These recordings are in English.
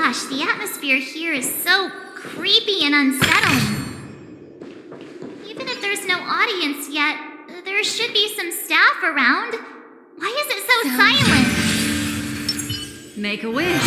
Gosh, the atmosphere here is so creepy and unsettling. Even if there's no audience yet, there should be some staff around. Why is it so silent? Make a wish.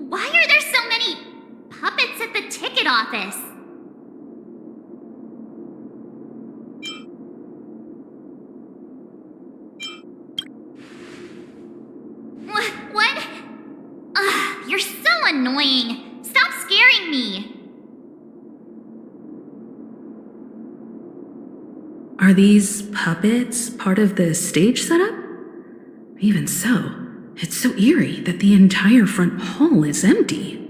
Why are there so many puppets at the ticket office? What? You're so annoying. Stop scaring me. Are these puppets part of the stage setup? Even so, it's so eerie that the entire front hall is empty.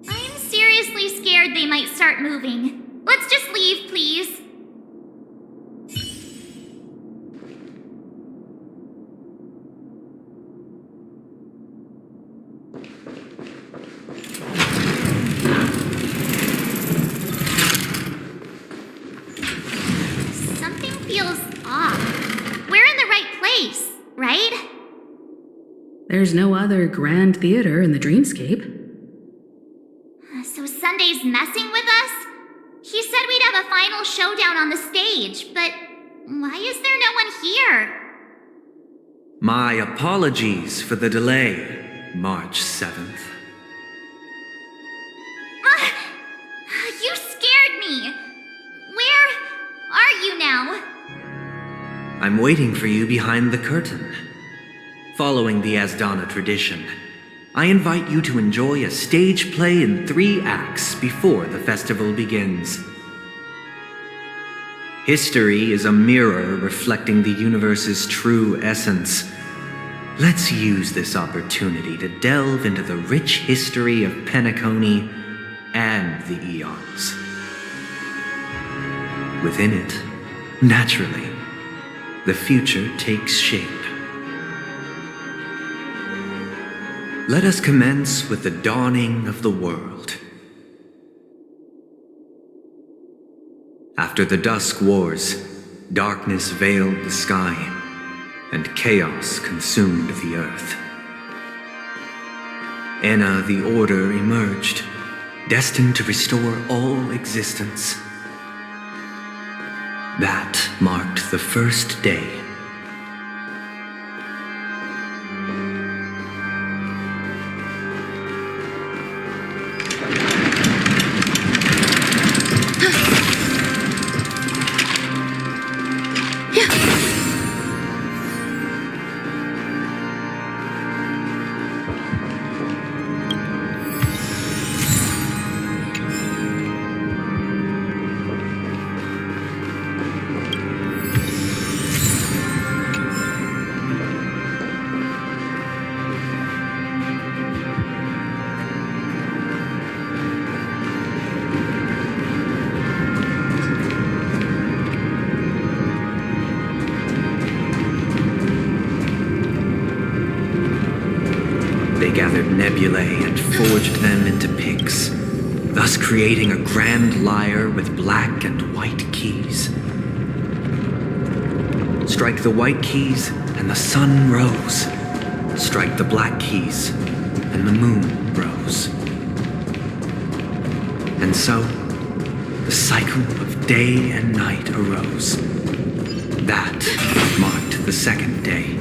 I'm seriously scared they might start moving. Let's just leave, please. Something feels off. We're in the right place, right? There's no other grand theater in the dreamscape. So Sunday's messing with us? He said we'd have a final showdown on the stage, but why is there no one here? My apologies for the delay, March 7th. You scared me. Where are you now? I'm waiting for you behind the curtain. Following the Asdana tradition, I invite you to enjoy a stage play in 3 acts before the festival begins. History is a mirror reflecting the universe's true essence. Let's use this opportunity to delve into the rich history of Penacony and the eons. Within it, naturally, the future takes shape. Let us commence with the dawning of the world. After the Dusk Wars, darkness veiled the sky, and chaos consumed the earth. Enna the Order emerged, destined to restore all existence. That marked the first day. They gathered nebulae and forged them into picks, thus creating a grand lyre with black and white keys. Strike the white keys, and the sun rose. Strike the black keys, and the moon rose. And so, the cycle of day and night arose. That marked the second day.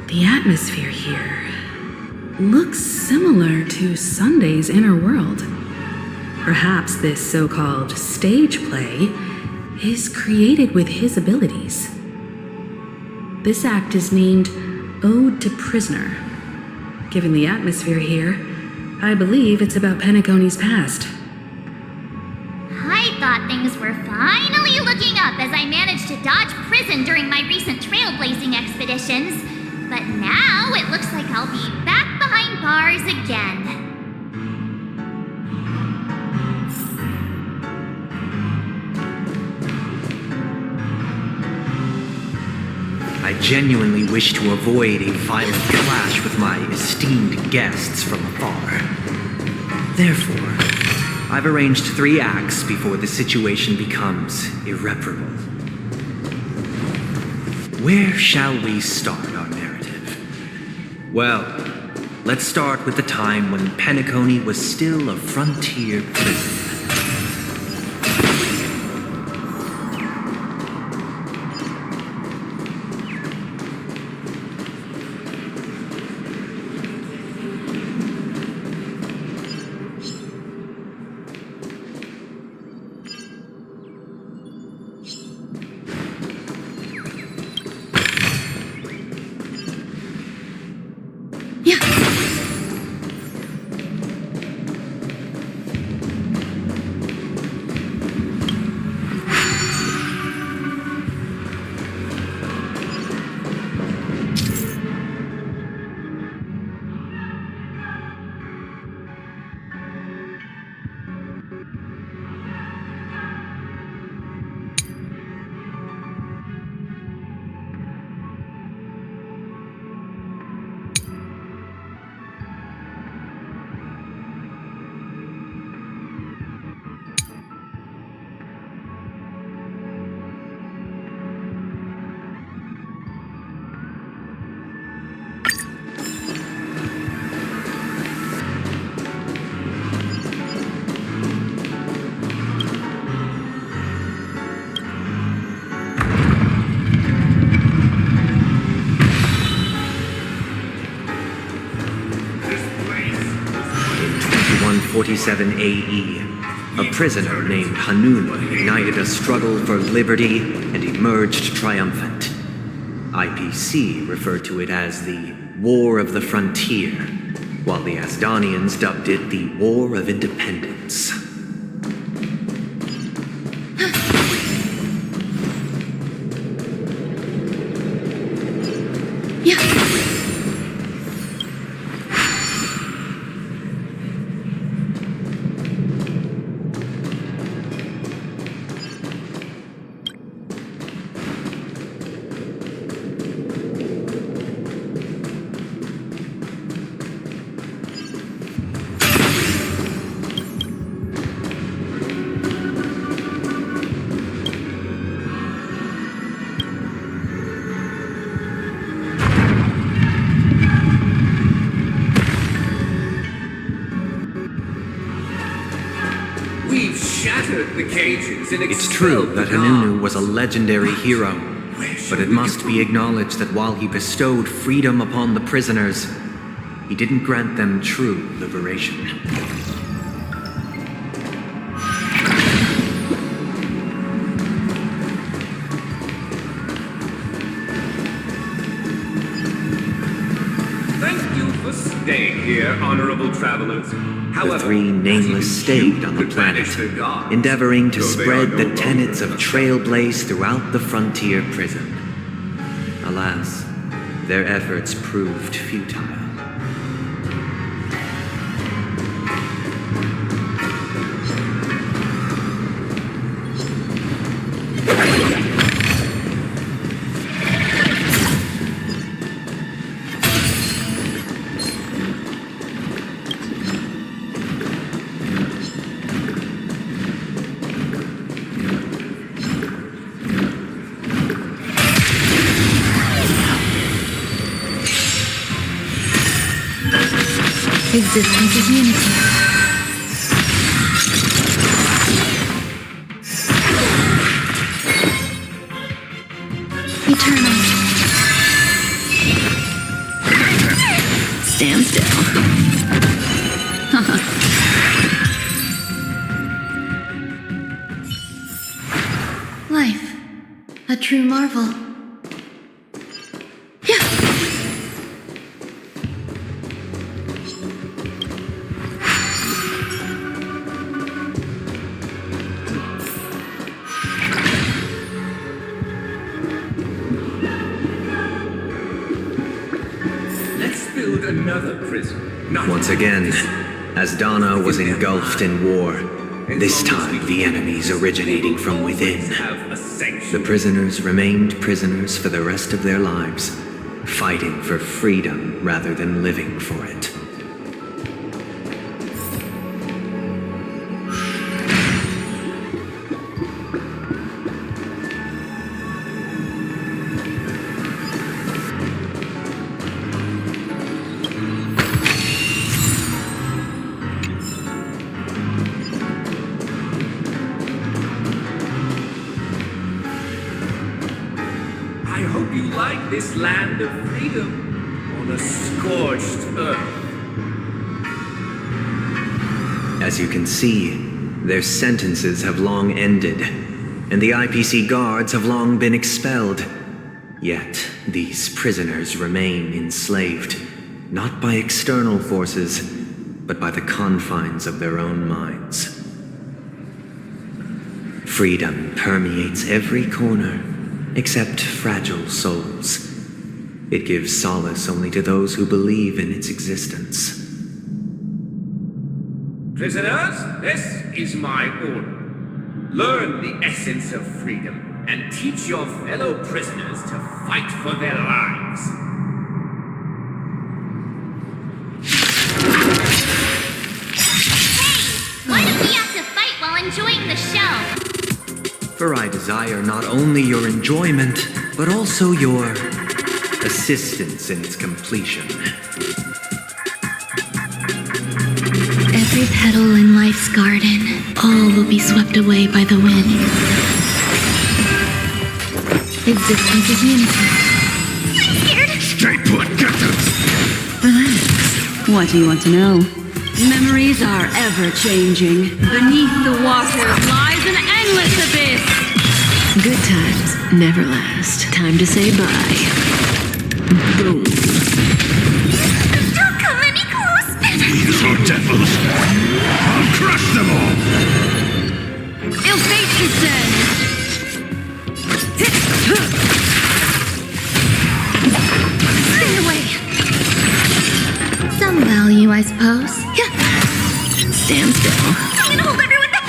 The atmosphere here looks similar to Sunday's inner world. Perhaps this so-called stage play is created with his abilities. This act is named Ode to Prisoner. Given the atmosphere here, I believe it's about Penacony's past. I thought things were finally looking up as I managed to dodge prison during my recent trailblazing expeditions. But now it looks like I'll be back behind bars again. I genuinely wish to avoid a violent clash with my esteemed guests from afar. Therefore, I've arranged 3 acts before the situation becomes irreparable. Where shall we start our narrative? Well, let's start with the time when Penacony was still a frontier prison. In 2147 AE, a prisoner named Hanun ignited a struggle for liberty and emerged triumphant. IPC referred to it as the War of the Frontier. while the Asdanians dubbed it the War of Independence. It's true that Hanunu was a legendary hero, but it must be acknowledged that while he bestowed freedom upon the prisoners, he didn't grant them true liberation. Thank you for staying here, honorable travelers. The three nameless stayed on the planet, endeavoring to spread the tenets of Trailblaze throughout the frontier prison. Alas, their efforts proved futile. Existence is unity. Eternal. Stand still. Life. A true marvel. Once again, Asdana was engulfed in war. This time, the enemies originating from within. The prisoners remained prisoners for the rest of their lives, fighting for freedom rather than living for it. This land of freedom on a scorched earth. As you can see, their sentences have long ended, and the IPC guards have long been expelled. Yet, these prisoners remain enslaved, not by external forces, but by the confines of their own minds. Freedom permeates every corner, except fragile souls. It gives solace only to those who believe in its existence. Prisoners, this is my order. Learn the essence of freedom and teach your fellow prisoners to fight for their lives. Hey! Why do we have to fight while enjoying the show? For I desire not only your enjoyment, but also your assistance in its completion. Every petal in life's garden, all will be swept away by the wind. Existence is unity. I'm scared! Stay put, get this! Relax. What do you want to know? Memories are ever-changing. Beneath the water lies an endless abyss. Good times never last. Time to say bye. Boom. Don't come any close! Crush them all! Ill fate descend! Stay away! Some value, I suppose. Stand still. I'm gonna hold everyone back!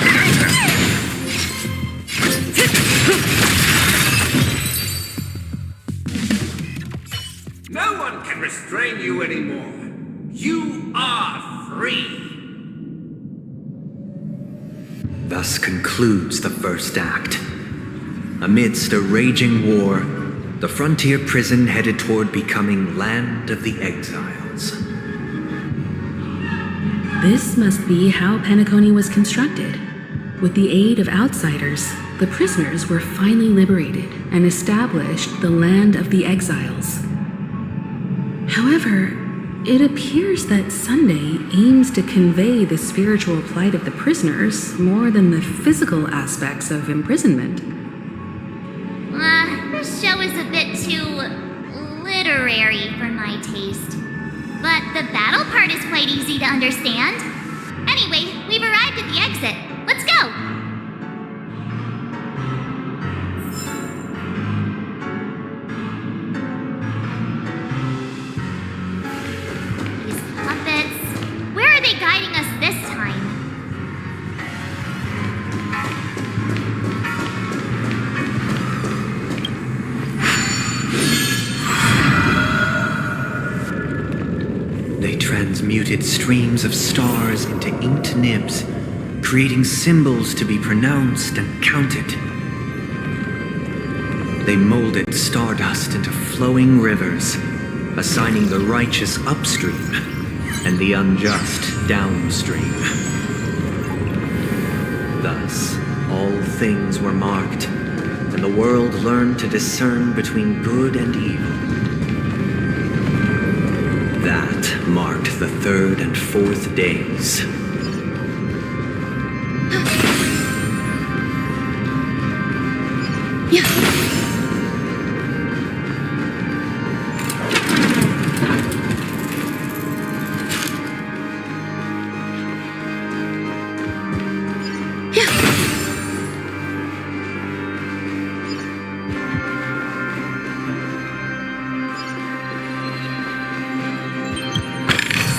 No one can restrain you anymore. You are free. Thus concludes the first act. Amidst a raging war, the frontier prison headed toward becoming Land of the Exiles. This must be how Penacony was constructed. With the aid of outsiders, the prisoners were finally liberated and established the Land of the Exiles. However, it appears that Sunday aims to convey the spiritual plight of the prisoners more than the physical aspects of imprisonment. This show is a bit too literary for my taste. But the battle part is quite easy to understand. Anyway, we've arrived at the exit. Let's go! These puppets. Where are they guiding us this time? They transmuted streams of stars into inked nibs, creating symbols to be pronounced and counted. They molded stardust into flowing rivers, assigning the righteous upstream and the unjust downstream. Thus, all things were marked, and the world learned to discern between good and evil. That marked the third and fourth days.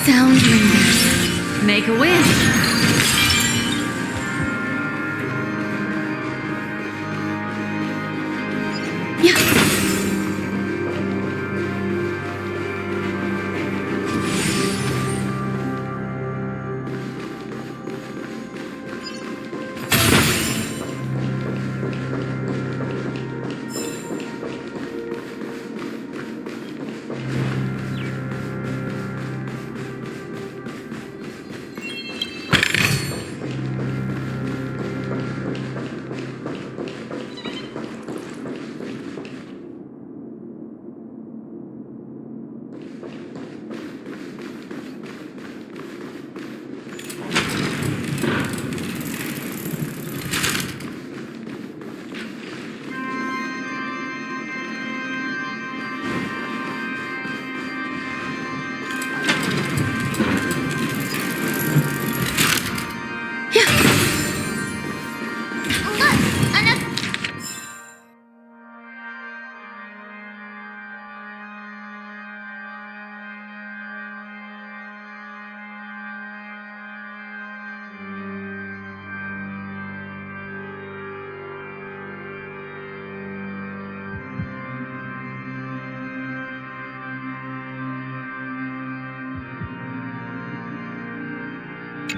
Sound ringers. Make a wish.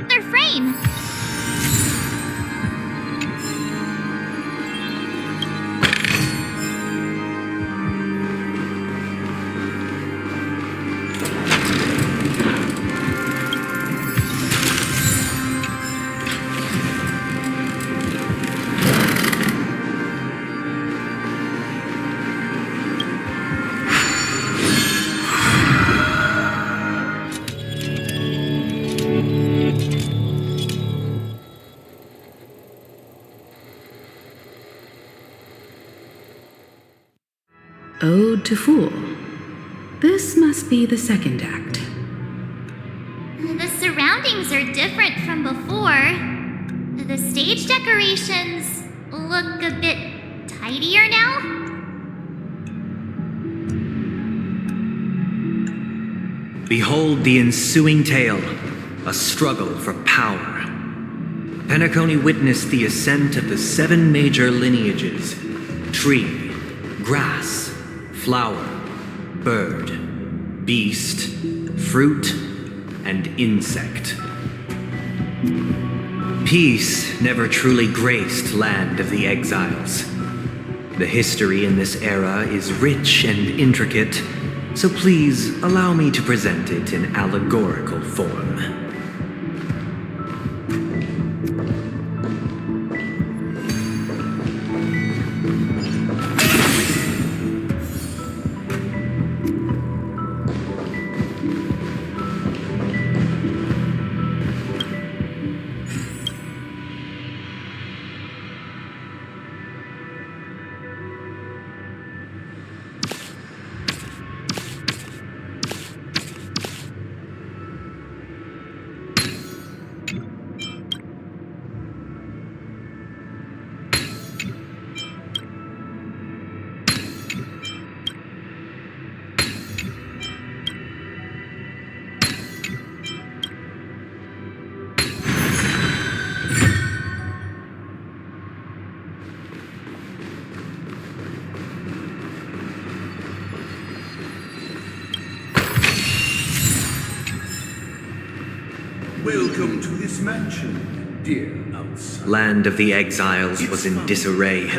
Their frame! Ode to Fool. This must be the second act. The surroundings are different from before. The stage decorations look a bit tidier now. Behold the ensuing tale, a struggle for power. Penacony witnessed the ascent of the 7 major lineages: tree, grass, flower, bird, beast, fruit, and insect. Peace never truly graced Land of the Exiles. The history in this era is rich and intricate, so please allow me to present it in allegorical form. Welcome to this mansion, dear outsider. Land of the Exiles was in disarray,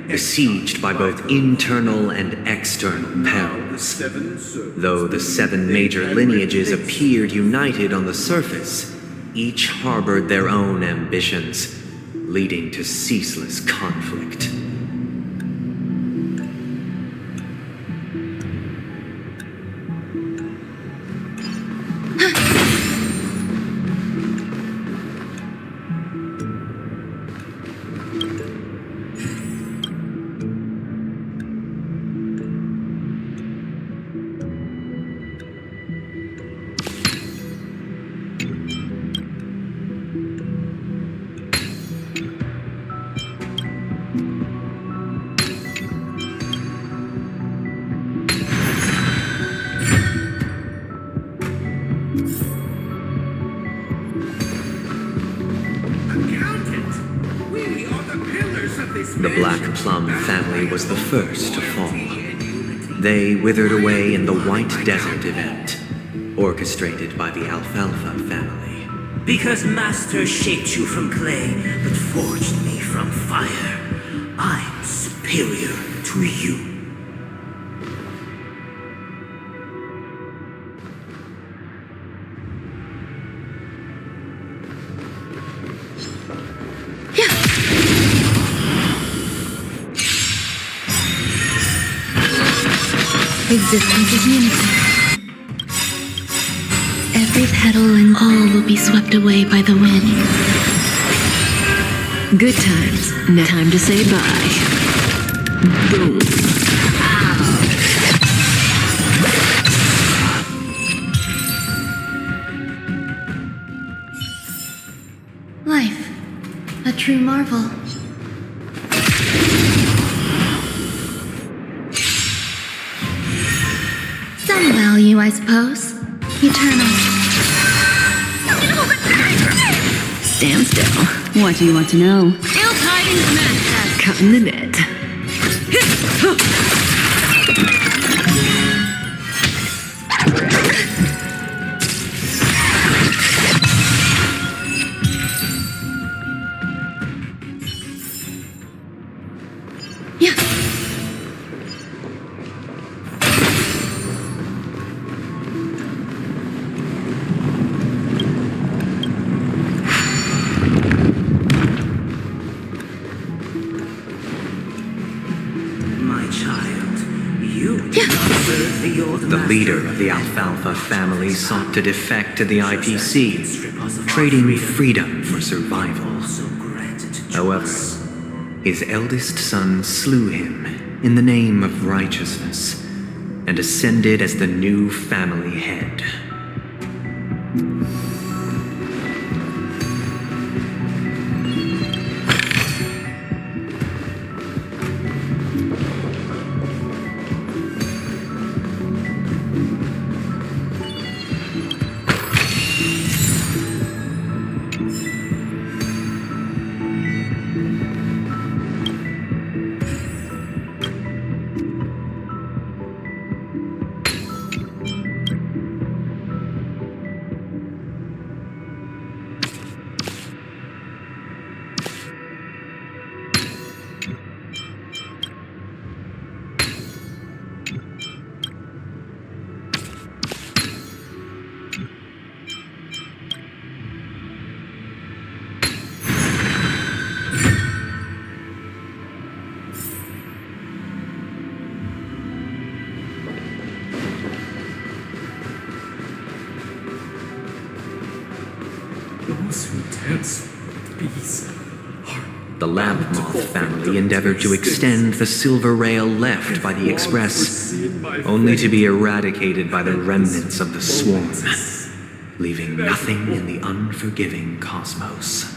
besieged by both internal and external perils. Though the 7 major lineages appeared united on the surface, each harbored their own ambitions, leading to ceaseless conflict. The Black Plum family was the first to fall. They withered away in the White Desert event, orchestrated by the Alfalfa family. Because Master shaped you from clay, but forged me from fire, I'm superior to you. Existence is unity. Every petal and all will be swept away by the wind. Good times. No time to say bye. Boom. Life. A true marvel. Some value, I suppose. Eternal. Stand still. What do you want to know? Ill tidings manifest. Cut in the net. The leader of the Alfalfa family sought to defect to the IPC, trading freedom for survival. However, his eldest son slew him in the name of righteousness and ascended as the new family head. Those who dance with bees are The lamp moth family endeavored to extend the silver rail left by the express, only to be eradicated by the remnants of the swarm, leaving nothing in the unforgiving cosmos.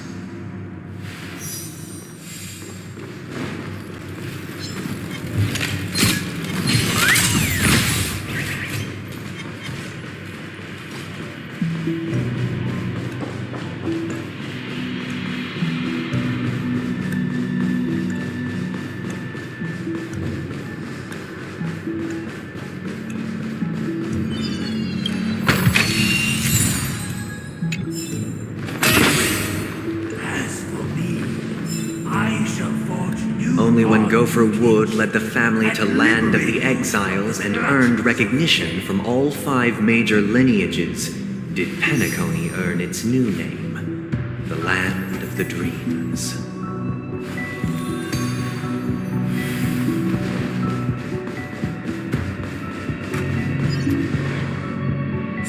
Only when Gopher Wood led the family to Land of the Exiles and earned recognition from all 5 major lineages did Penacony earn its new name, the Land of the Dreams.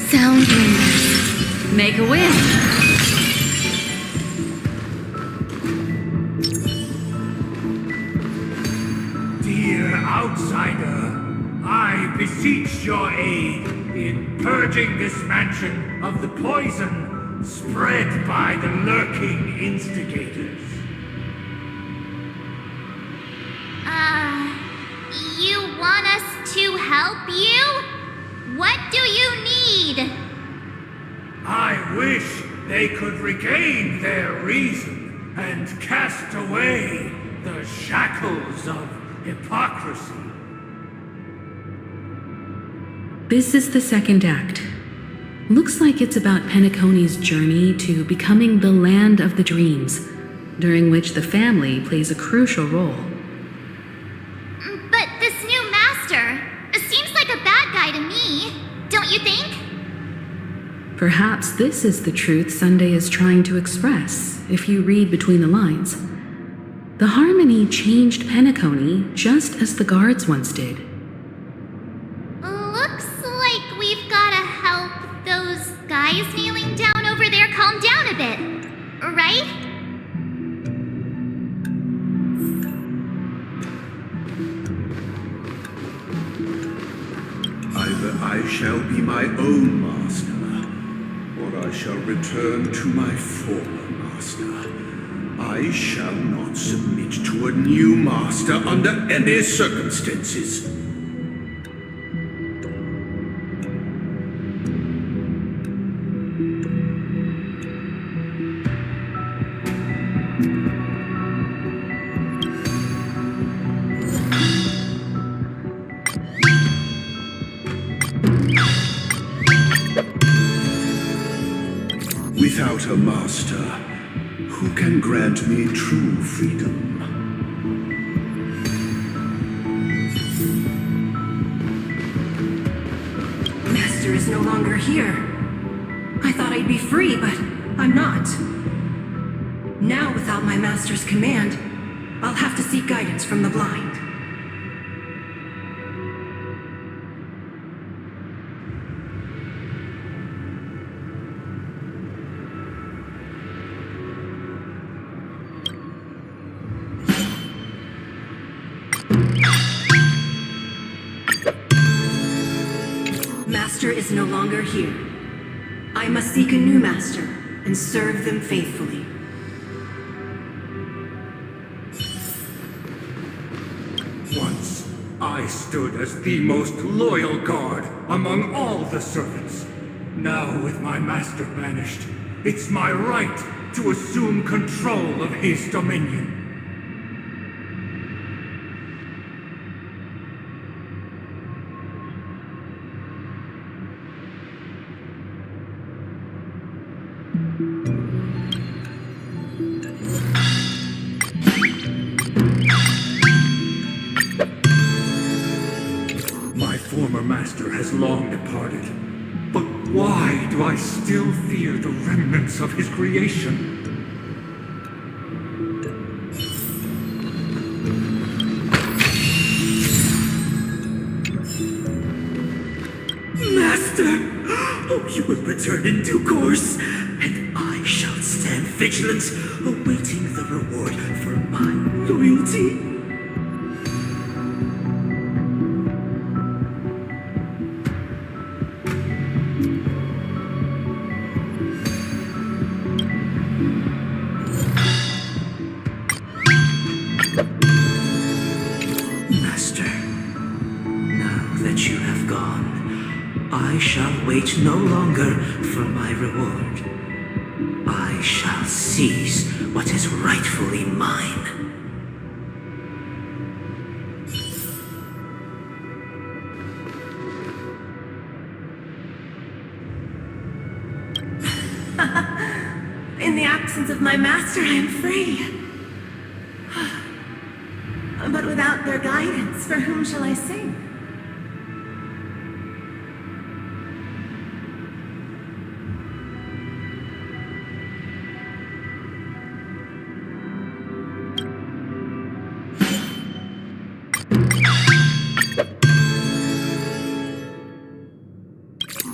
Sound windows. Make a wish. Outsider, I beseech your aid in purging this mansion of the poison spread by the lurking instigators. You want us to help you? What do you need? I wish they could regain their reason and cast away the shackles of hypocrisy. This is the second act. Looks like it's about Penacony's journey to becoming the Land of the Dreams, during which the family plays a crucial role. But this new master seems like a bad guy to me, don't you think? Perhaps this is the truth Sunday is trying to express, if you read between the lines. The Harmony changed Penacony just as the guards once did. Looks like we've gotta help those guys kneeling down over there calm down a bit, right? Either I shall be my own master, or I shall return to my former master. I shall not submit to a new master under any circumstances. Without a master, who can grant me true freedom? Master is no longer here. I thought I'd be free, but I'm not. Now, without my master's command, I'll have to seek guidance from the blind. Master is no longer here. I must seek a new master and serve them faithfully. Once, I stood as the most loyal guard among all the servants. Now, with my master banished, it's my right to assume control of his dominion. My former master has long departed, but why do I still fear the remnants of his creation? Master! Oh, you will return in due course, and I shall vigilance, awaiting the reward for my loyalty. Master, now that you have gone, I shall wait no longer for my reward. I shall seize what is rightfully mine. In the absence of my master, I am free. But without their guidance, for whom shall I sing?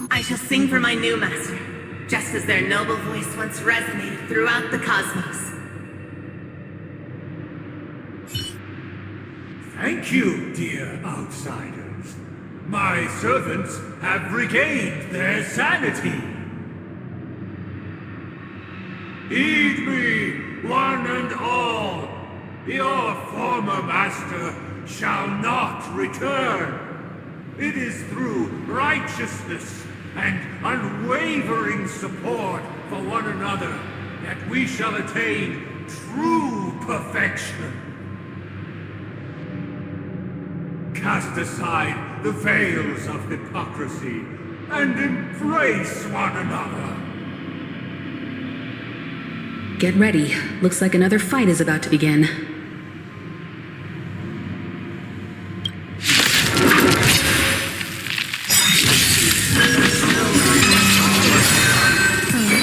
I shall sing for my new master, just as their noble voice once resonated throughout the cosmos. Thank you, dear outsiders. My servants have regained their sanity. Heed me, one and all. Your former master shall not return. It is through righteousness and unwavering support for one another that we shall attain true perfection. Cast aside the veils of hypocrisy and embrace one another. Get ready. Looks like another fight is about to begin.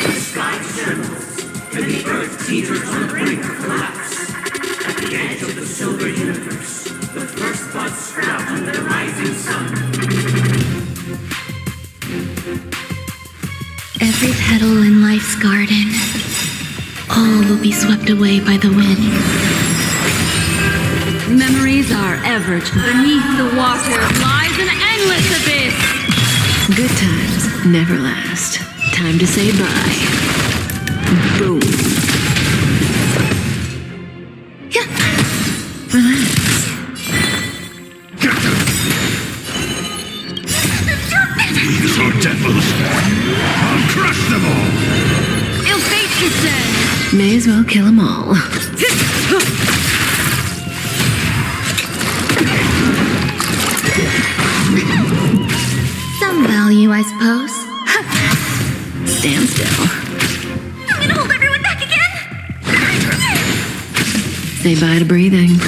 The sky trembles, and the earth teeters on the brink of collapse. At the edge of the silver universe, the first buds sprout under the rising sun. Every petal in life's garden, all will be swept away by the wind. Memories are ever. Beneath the water lies an endless abyss. Good times never last. Time to say bye. Boom. Relax. These are devils! I'll crush them all! Ill fate descend. May as well kill them all. Some value, I suppose. Stand still. I'm gonna hold everyone back again! Say bye to breathing.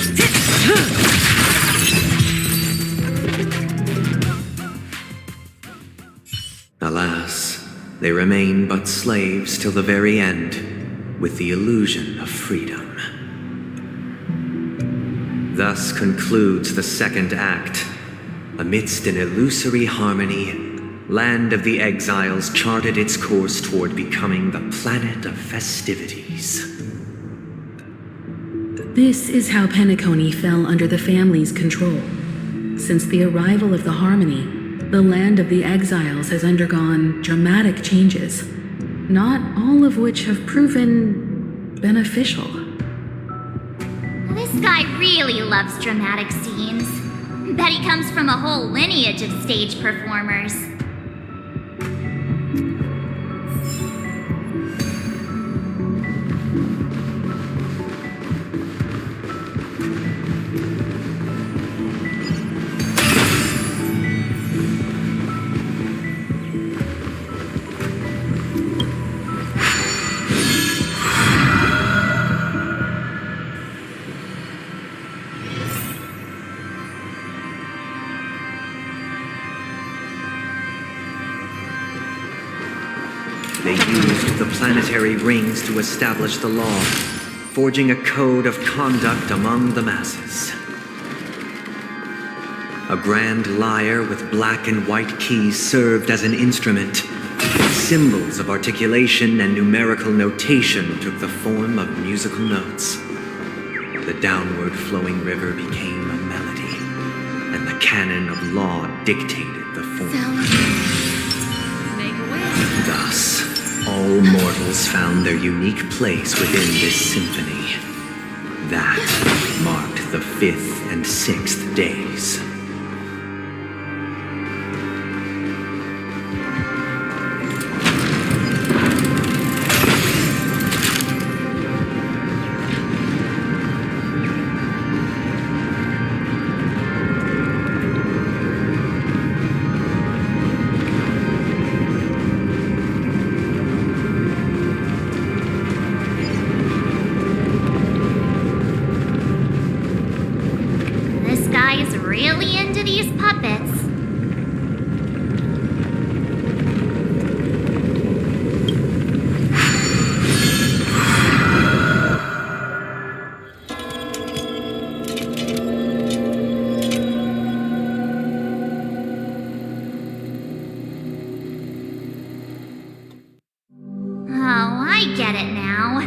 Alas, they remain but slaves till the very end, with the illusion of freedom. Thus concludes the second act. Amidst an illusory harmony, Land of the Exiles charted its course toward becoming the planet of festivities. This is how Penacony fell under the family's control. Since the arrival of the Harmony, the Land of the Exiles has undergone dramatic changes, not all of which have proven beneficial. This guy really loves dramatic scenes. Bet he comes from a whole lineage of stage performers. They used the planetary rings to establish the law, forging a code of conduct among the masses. A grand lyre with black and white keys served as an instrument, Symbols of articulation and numerical notation took the form of musical notes. The downward flowing river became a melody, and the canon of law dictated the form. Make a wish. Thus, all mortals found their unique place within this symphony. That marked the 5th and 6th days. This guy's really into these puppets. Oh, I get it now.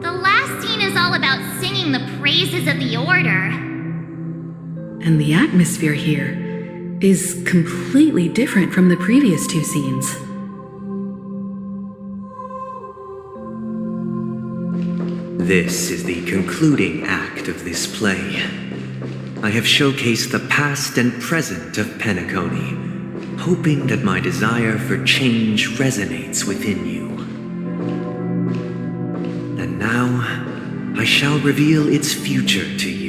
The last scene is all about singing the praises of the Order. And the atmosphere here is completely different from the previous 2 scenes. This is the concluding act of this play. I have showcased the past and present of Penacony, hoping that my desire for change resonates within you. And now, I shall reveal its future to you.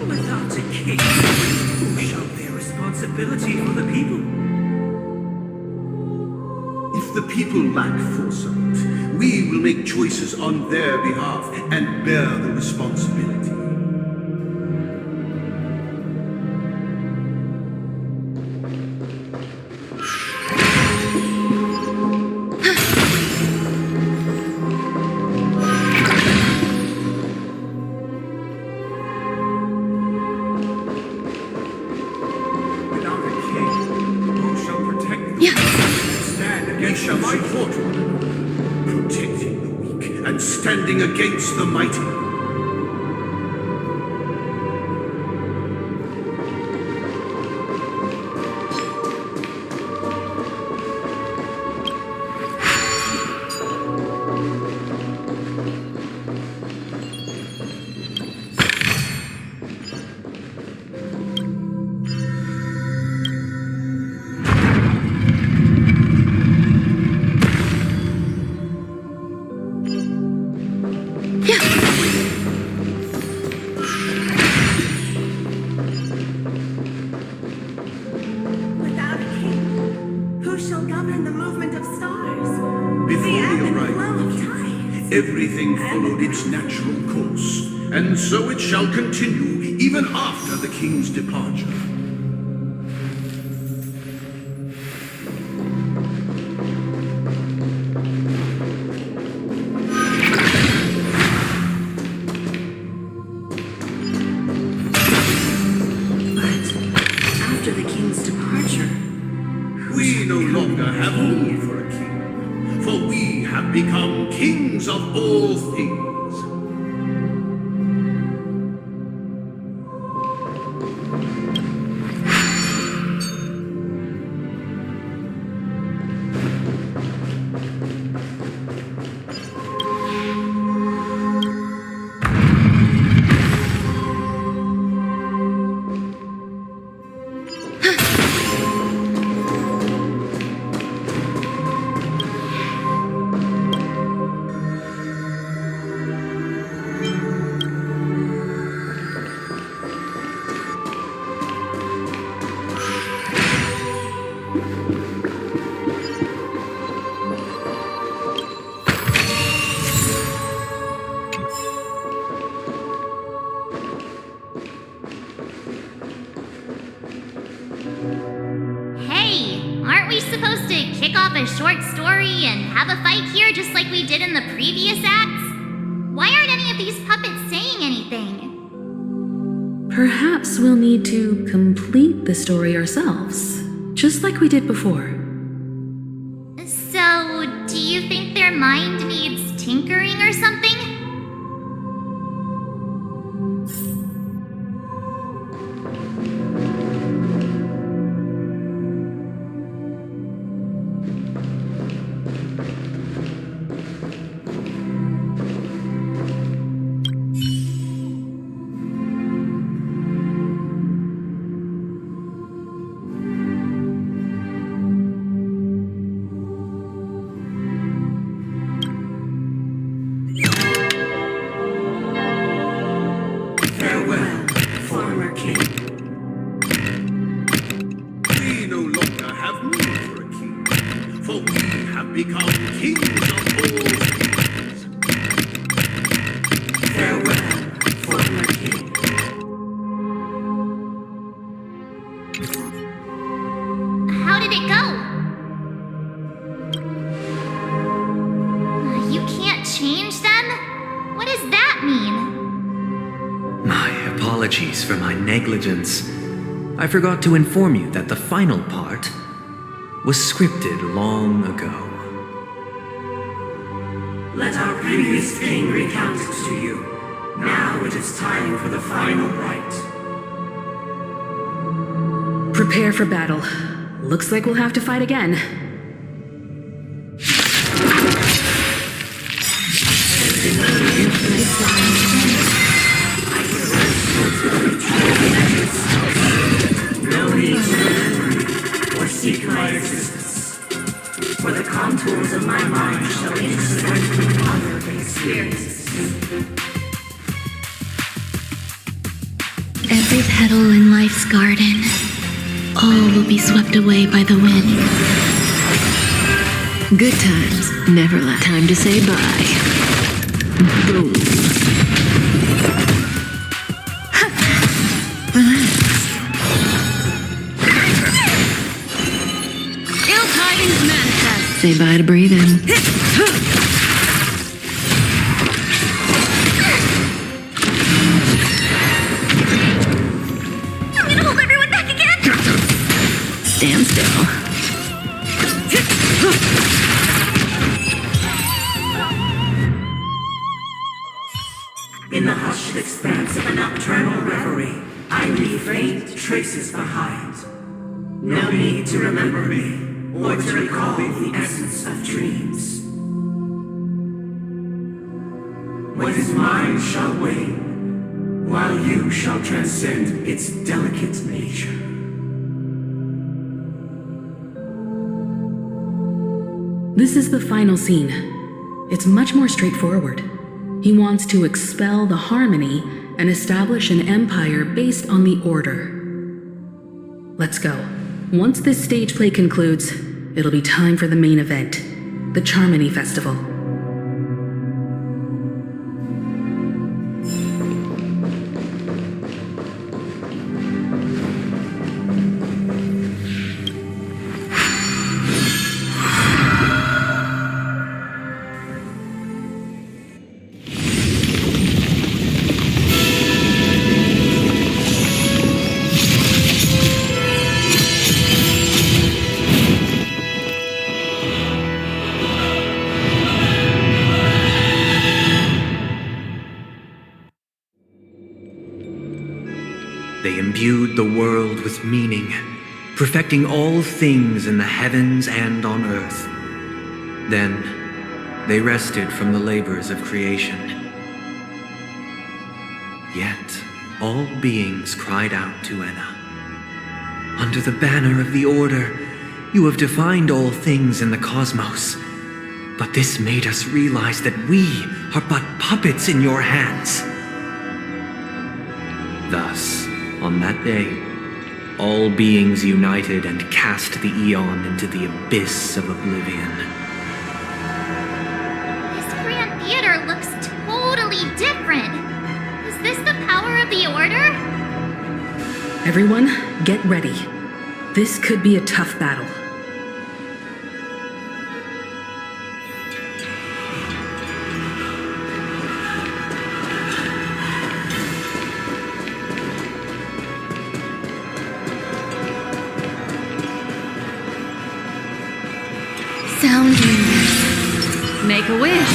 Without a king, who shall bear responsibility for the people? If the people lack foresight, we will make choices on their behalf and bear the responsibility. Without a king, who shall protect the weak and stand We against the shall mighty? support one another, protecting the weak and standing against the mighty. Yeah. Everything followed its natural course, and so it shall continue even after the king's departure. After the king's departure, We no longer have need for a king, for we have become kings of all things. Hey, aren't we supposed to kick off a short story and have a fight here just like we did in the previous acts? Why aren't any of these puppets saying anything? Perhaps we'll need to complete the story ourselves, just like we did before. So, do you think their mind needs tinkering or something? Farewell, former king. We no longer have need for a king, for we have become kings of all things. Farewell, former king. How did it go? You can't change them? What does that mean? My apologies for my negligence. I forgot to inform you that the final part was scripted long ago. Let our previous king recount it to you. Now it is time for the final rite. Prepare for battle. Looks like we'll have to fight again. No need to remember or seek my existence. For the contours of my mind shall intersect with other experiences. Every petal in life's garden, all will be swept away by the wind. Good times never last. Time to say bye. Boom. ill tidings manifest. Say bye to breathing. I'm gonna hold everyone back again! Stand still. In the hushed expanse of a nocturnal reverie, I leave faint traces behind. No need to remember me, or to recall the essence of dreams. What is mine shall wane, while you shall transcend its delicate nature. This is the final scene. It's much more straightforward. He wants to expel the harmony and establish an empire based on the order. Let's go. Once this stage play concludes, it'll be time for the main event, the Charmony Festival. the world with meaning, perfecting all things in the heavens and on earth. Then they rested from the labors of creation. Yet all beings cried out to Enna. Under the banner of the Order, you have defined all things in the cosmos. But this made us realize that we are but puppets in your hands. Thus, on that day, all beings united and cast the Eon into the abyss of oblivion. This Grand Theater looks totally different. Is this the power of the Order? Everyone, get ready. This could be a tough battle. Sound Make a wish.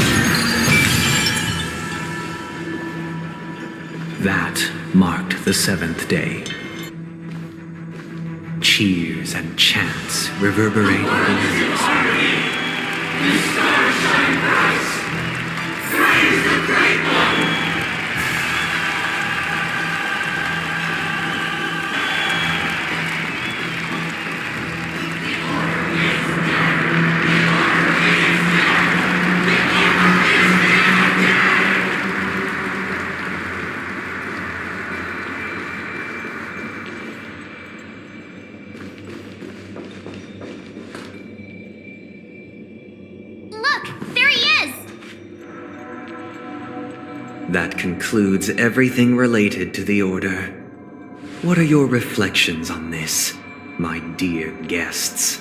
That marked the 7th day. Cheers and chants reverberated in the That concludes everything related to the Order. What are your reflections on this, my dear guests?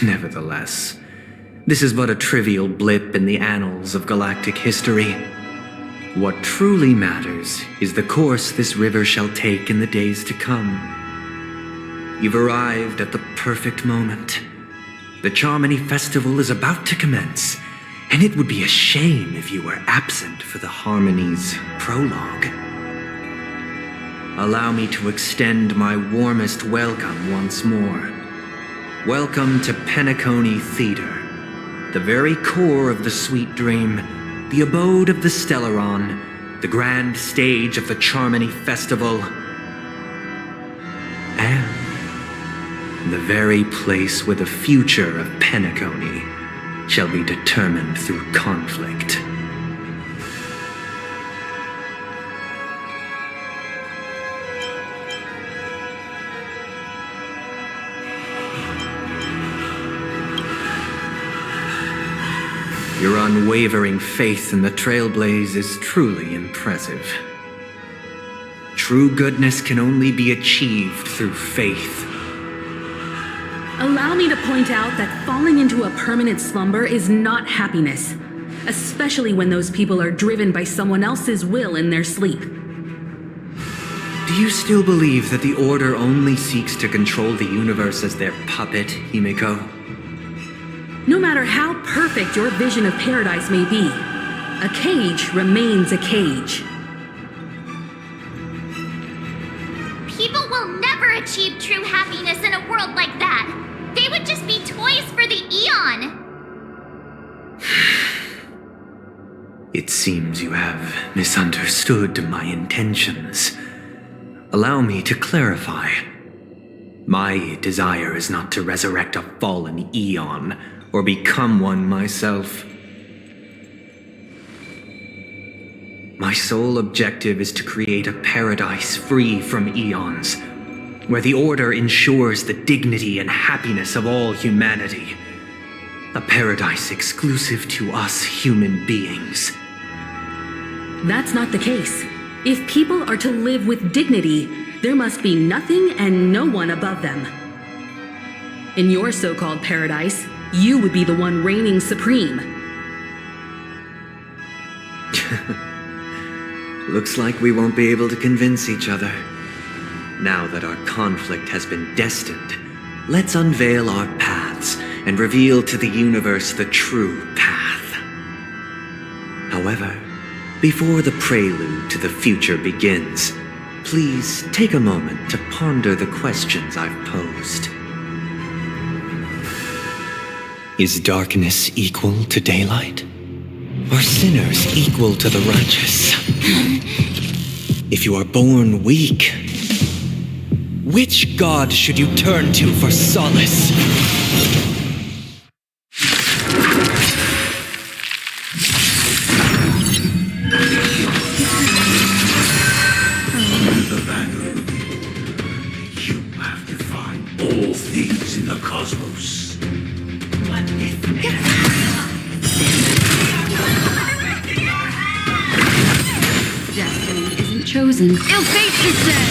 Nevertheless, this is but a trivial blip in the annals of galactic history. What truly matters is the course this river shall take in the days to come. You've arrived at the perfect moment. The Charmony Festival is about to commence, and it would be a shame if you were absent for the Harmony's prologue. Allow me to extend my warmest welcome once more. Welcome to Penacony Theater, the very core of the Sweet Dream, the abode of the Stellaron, the grand stage of the Charmony Festival, and the very place where the future of Penacony shall be determined through conflict. Your unwavering faith in the Trailblaze is truly impressive. True goodness can only be achieved through faith. Allow me to point out that falling into a permanent slumber is not happiness, especially when those people are driven by someone else's will in their sleep. Do you still believe that the Order only seeks to control the universe as their puppet, Himiko? No matter how perfect your vision of paradise may be, a cage remains a cage. People will never achieve true happiness in a world like that. They would just be toys for the Eon. It seems you have misunderstood my intentions. Allow me to clarify. My desire is not to resurrect a fallen Eon, or become one myself. My sole objective is to create a paradise free from Eons, where the Order ensures the dignity and happiness of all humanity. A paradise exclusive to us human beings. That's not the case. If people are to live with dignity, there must be nothing and no one above them. In your so-called paradise, you would be the one reigning supreme. Looks like we won't be able to convince each other. Now that our conflict has been destined, let's unveil our paths and reveal to the universe the true path. However, Before the prelude to the future begins, please take a moment to ponder the questions I've posed. Is darkness equal to daylight? Are sinners equal to the righteous? If you are born weak, which god should you turn to for solace? The battle. You have defined all things in the cosmos. What if Destiny isn't chosen. Ill fate is dead.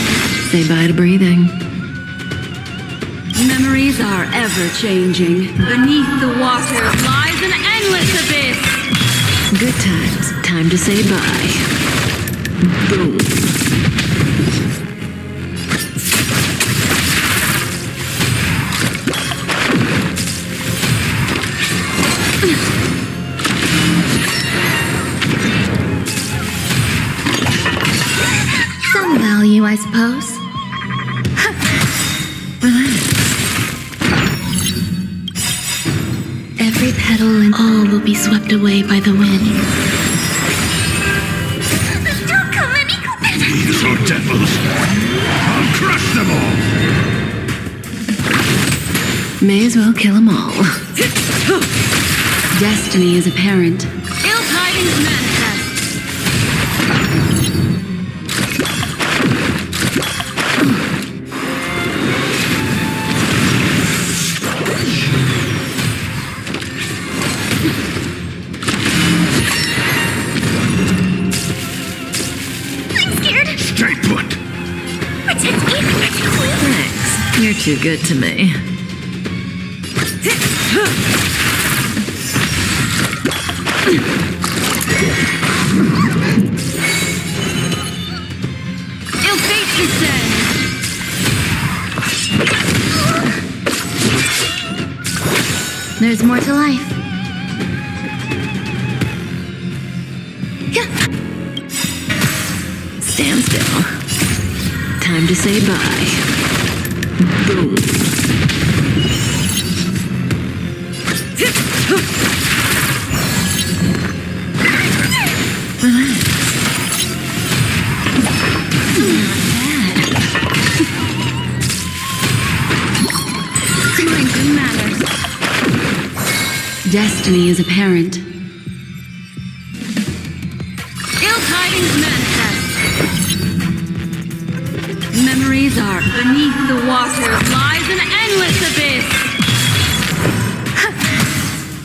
Say bye to breathing. Memories are ever changing. Beneath the water lies an endless abyss. Good times. Time to say bye. Boom. Some value, I suppose. Every petal and all will be swept away by the wind. Don't come any closer. these are devils? I'll crush them all! May as well kill them all. Destiny is apparent. Ill tidings manifest. I'm scared. Stay put! Protect me. Thanks. You're too good to me. Ill fate is dead. There's more to life. Stand still. Time to say bye. Boom. Strength matters. Destiny is apparent. Ill tidings manifest. Memories are beneath the water lies an endless abyss.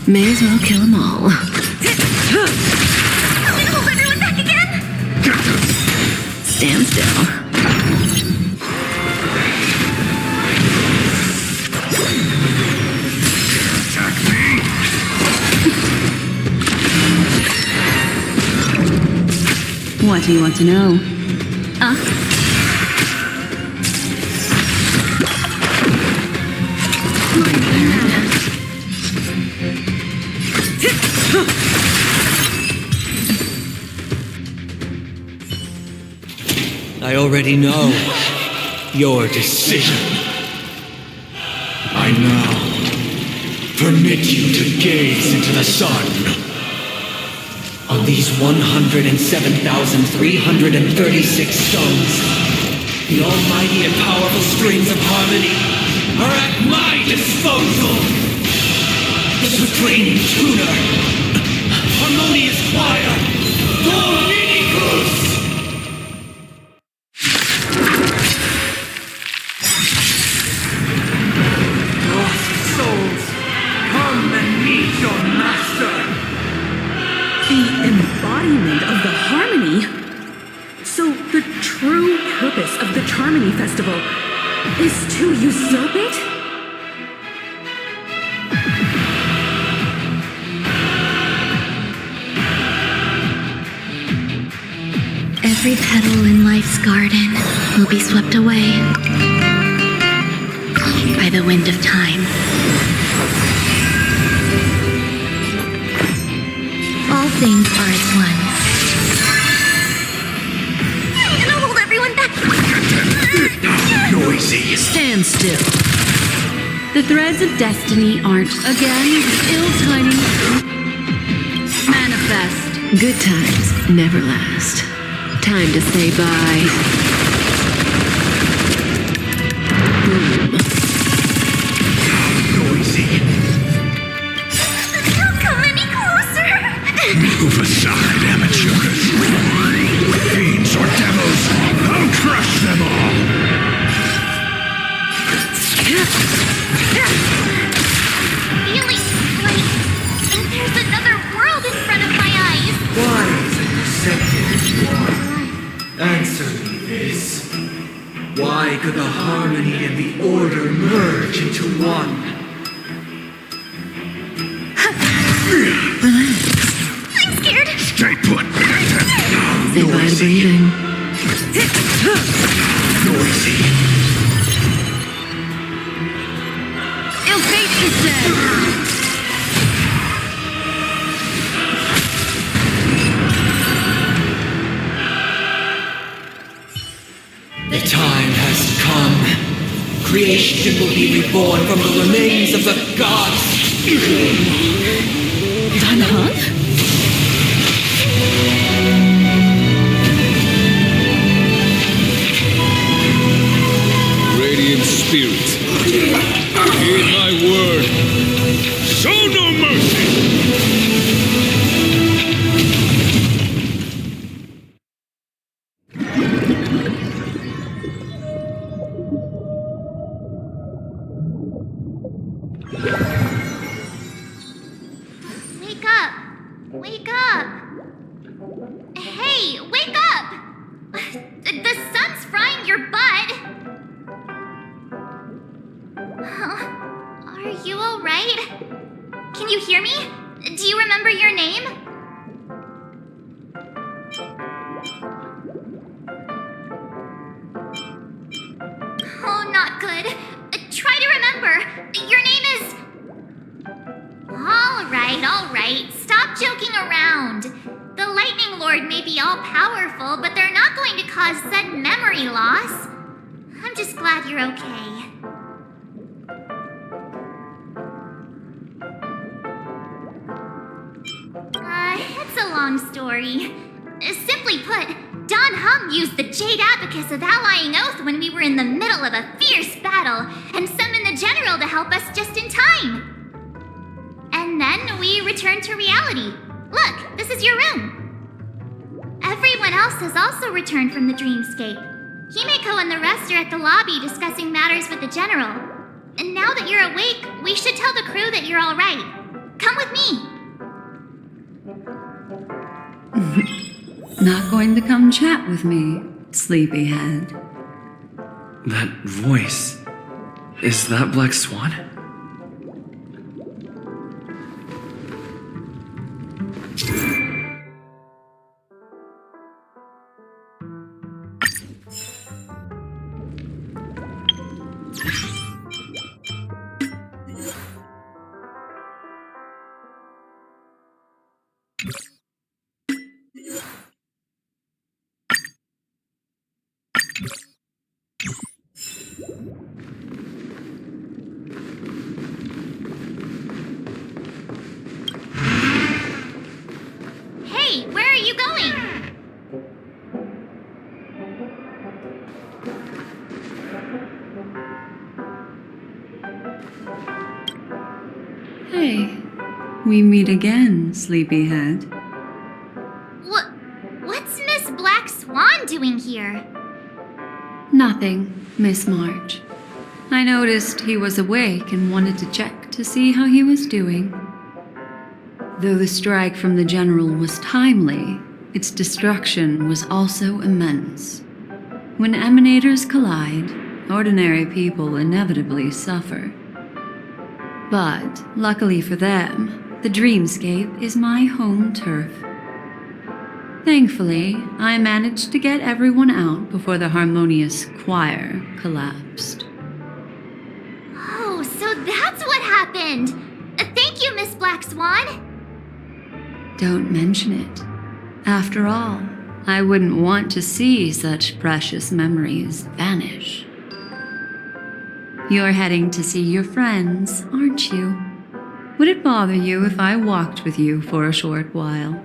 May as well kill them all. I'm gonna hold everyone back again. Stand still. Attack me! What do you want to know? I already know your decision. I now permit you to gaze into the sun. On these 107,336 stones, The almighty and powerful strings of harmony are at my disposal. The supreme tuner, harmonious choir, Dominicus! Lost souls, come and meet your master. The embodiment of the harmony. So the true purpose of the Charmony Festival is to usurp it? Every petal in life's garden will be swept away by the wind of time. All things are as one. Noisy. Stand still. The threads of destiny aren't again ill-timing. Manifest. Good times never last. Time to say bye. Boom. Noisy. Don't come any closer! Move aside, amateurs. Fiends or devils, I'll crush them all. Feeling like there's another world in front of my eyes. Why is it deceptive one? Answer me this. Why could the harmony and the order merge into one? I'm scared. Stay put. Say bye to breathing. Noisy. Ill fate is dead. The time has come. Creation will be reborn from the remains of the gods. Danhan? Radiant spirit, heed my word. Show no mercy. Wake up! Wake up! Hey, wake up! The sun's frying your butt! Are you alright? Can you hear me? Do you remember your name? Oh, not good. Try to remember. Your name is... All right. Stop joking around. The Lightning Lord may be all powerful, but they're not going to cause sudden memory loss. I'm just glad you're okay. It's a long story. Simply put, Don Hum used the Jade Abacus of Allying Oath when we were in the middle of a fierce battle and summoned the General to help us just in time. And then we returned to reality. Look, this is your room. Everyone else has also returned from the dreamscape. Himeko and the rest are at the lobby discussing matters with the General. And now that you're awake, we should tell the crew that you're all right. Come with me. Not going to come chat with me, sleepyhead. That voice. Is that Black Swan? Hey, where are you going? Hey, we meet again, sleepyhead. What's Miss Black Swan doing here? Nothing, Miss March. I noticed he was awake and wanted to check to see how he was doing. Though the strike from the General was timely, its destruction was also immense. When emanators collide, ordinary people inevitably suffer. But, luckily for them, the dreamscape is my home turf. Thankfully, I managed to get everyone out before the harmonious choir collapsed. Oh, so that's what happened! Thank you, Miss Black Swan! Don't mention it. After all, I wouldn't want to see such precious memories vanish. You're heading to see your friends, aren't you? Would it bother you if I walked with you for a short while?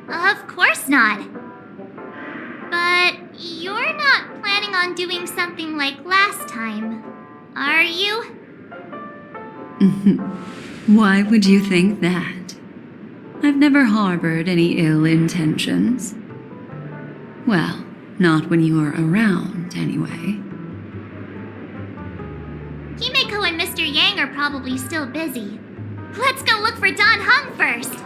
Of course not. But you're not planning on doing something like last time, are you? Why would you think that? I've never harbored any ill intentions. Well, not when you are around, anyway. Himeko and Mr. Yang are probably still busy. Let's go look for Don Hung first.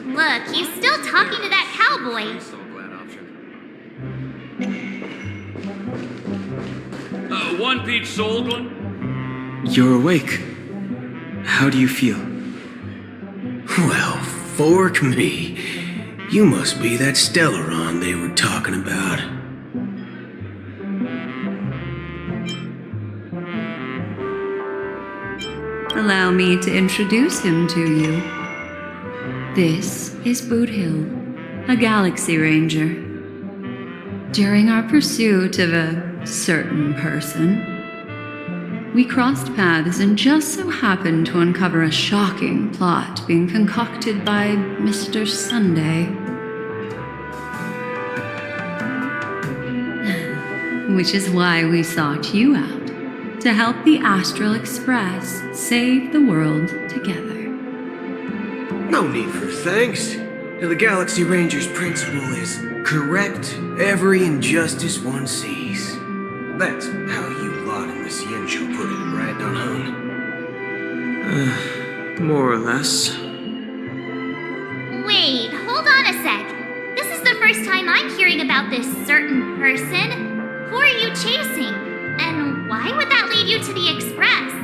Look, he's still talking to that cowboy. One peach sold one? You're awake. How do you feel? Well, fork me. You must be that Stellaron they were talking about. Allow me to introduce him to you. This is Boot Hill, a Galaxy Ranger. During our pursuit of a certain person, we crossed paths and just so happened to uncover a shocking plot being concocted by Mr. Sunday. Which is why we sought you out, to help the Astral Express save the world together. No need for thanks. The Galaxy Ranger's principle is correct every injustice one sees. That's how you lot in this Yen show put it, right, Don Hung? More or less. Wait, hold on a sec. This is the first time I'm hearing about this certain person. Who are you chasing? And why would that lead you to the Express?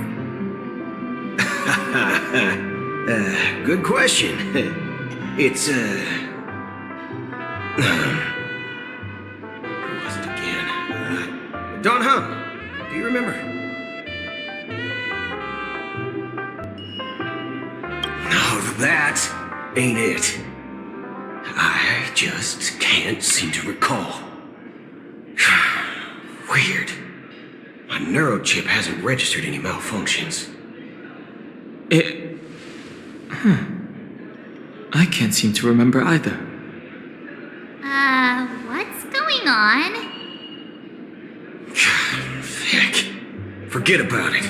Good question. It's, who was it again? Don Hung. Do you remember? No, that ain't it. I just can't seem to recall. Weird. My neurochip hasn't registered any malfunctions. I can't seem to remember either. What's going on? Heck. Forget about it.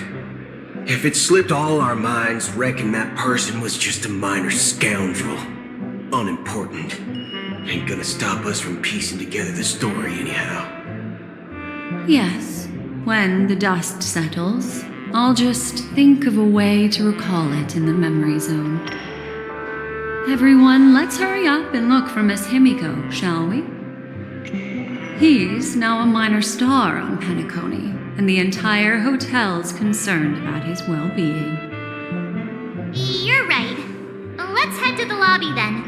If it slipped all our minds, reckon that person was just a minor scoundrel. Unimportant. Ain't gonna stop us from piecing together the story anyhow. Yes, when the dust settles, I'll just think of a way to recall it in the memory zone. Everyone, let's hurry up and look for Miss Himiko, shall we? He's now a minor star on Penacony, and the entire hotel's concerned about his well-being. You're right. Let's head to the lobby then.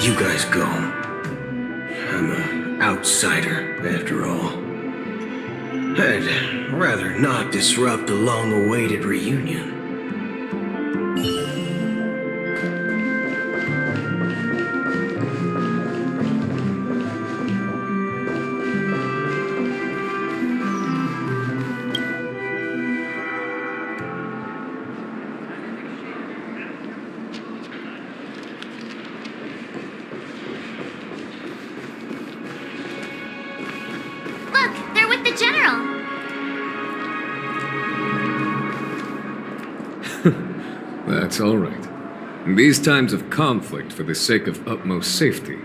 You guys go. I'm an outsider, after all. I'd rather not disrupt the long-awaited reunion. Look, they're with the General. That's all right. In these times of conflict for the sake of utmost safety,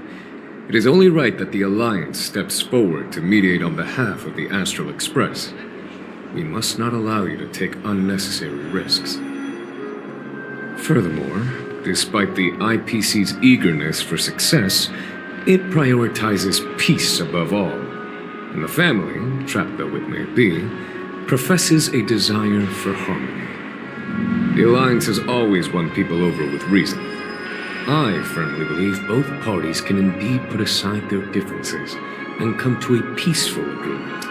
it is only right that the Alliance steps forward to mediate on behalf of the Astral Express. We must not allow you to take unnecessary risks. Furthermore, despite the IPC's eagerness for success, it prioritizes peace above all, and the family, trapped though it may be, professes a desire for harmony. The Alliance has always won people over with reason. I firmly believe both parties can indeed put aside their differences and come to a peaceful agreement.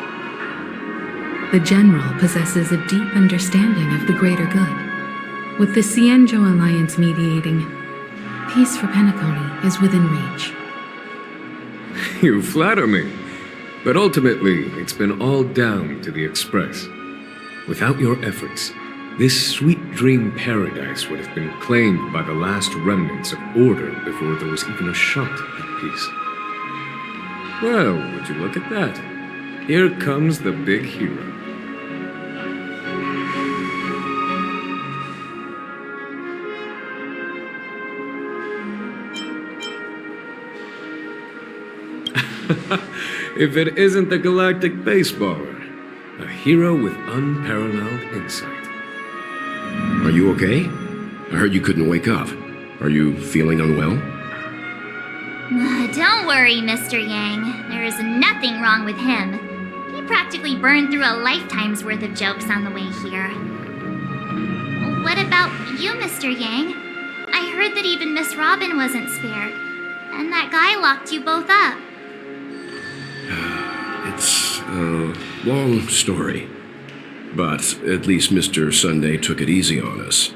The General possesses a deep understanding of the greater good. With the Cienjo Alliance mediating, peace for Penacony is within reach. You flatter me. But ultimately, it's been all down to the Express. Without your efforts, this sweet dream paradise would have been claimed by the last remnants of order before there was even a shot at peace. Well, would you look at that? Here comes the big hero. If it isn't the galactic baseballer, a hero with unparalleled insight. Are you okay? I heard you couldn't wake up. Are you feeling unwell? Don't worry, Mr. Yang. There is nothing wrong with him. He practically burned through a lifetime's worth of jokes on the way here. What about you, Mr. Yang? I heard that even Miss Robin wasn't spared. And that guy locked you both up. It's a long story. But at least Mr. Sunday took it easy on us.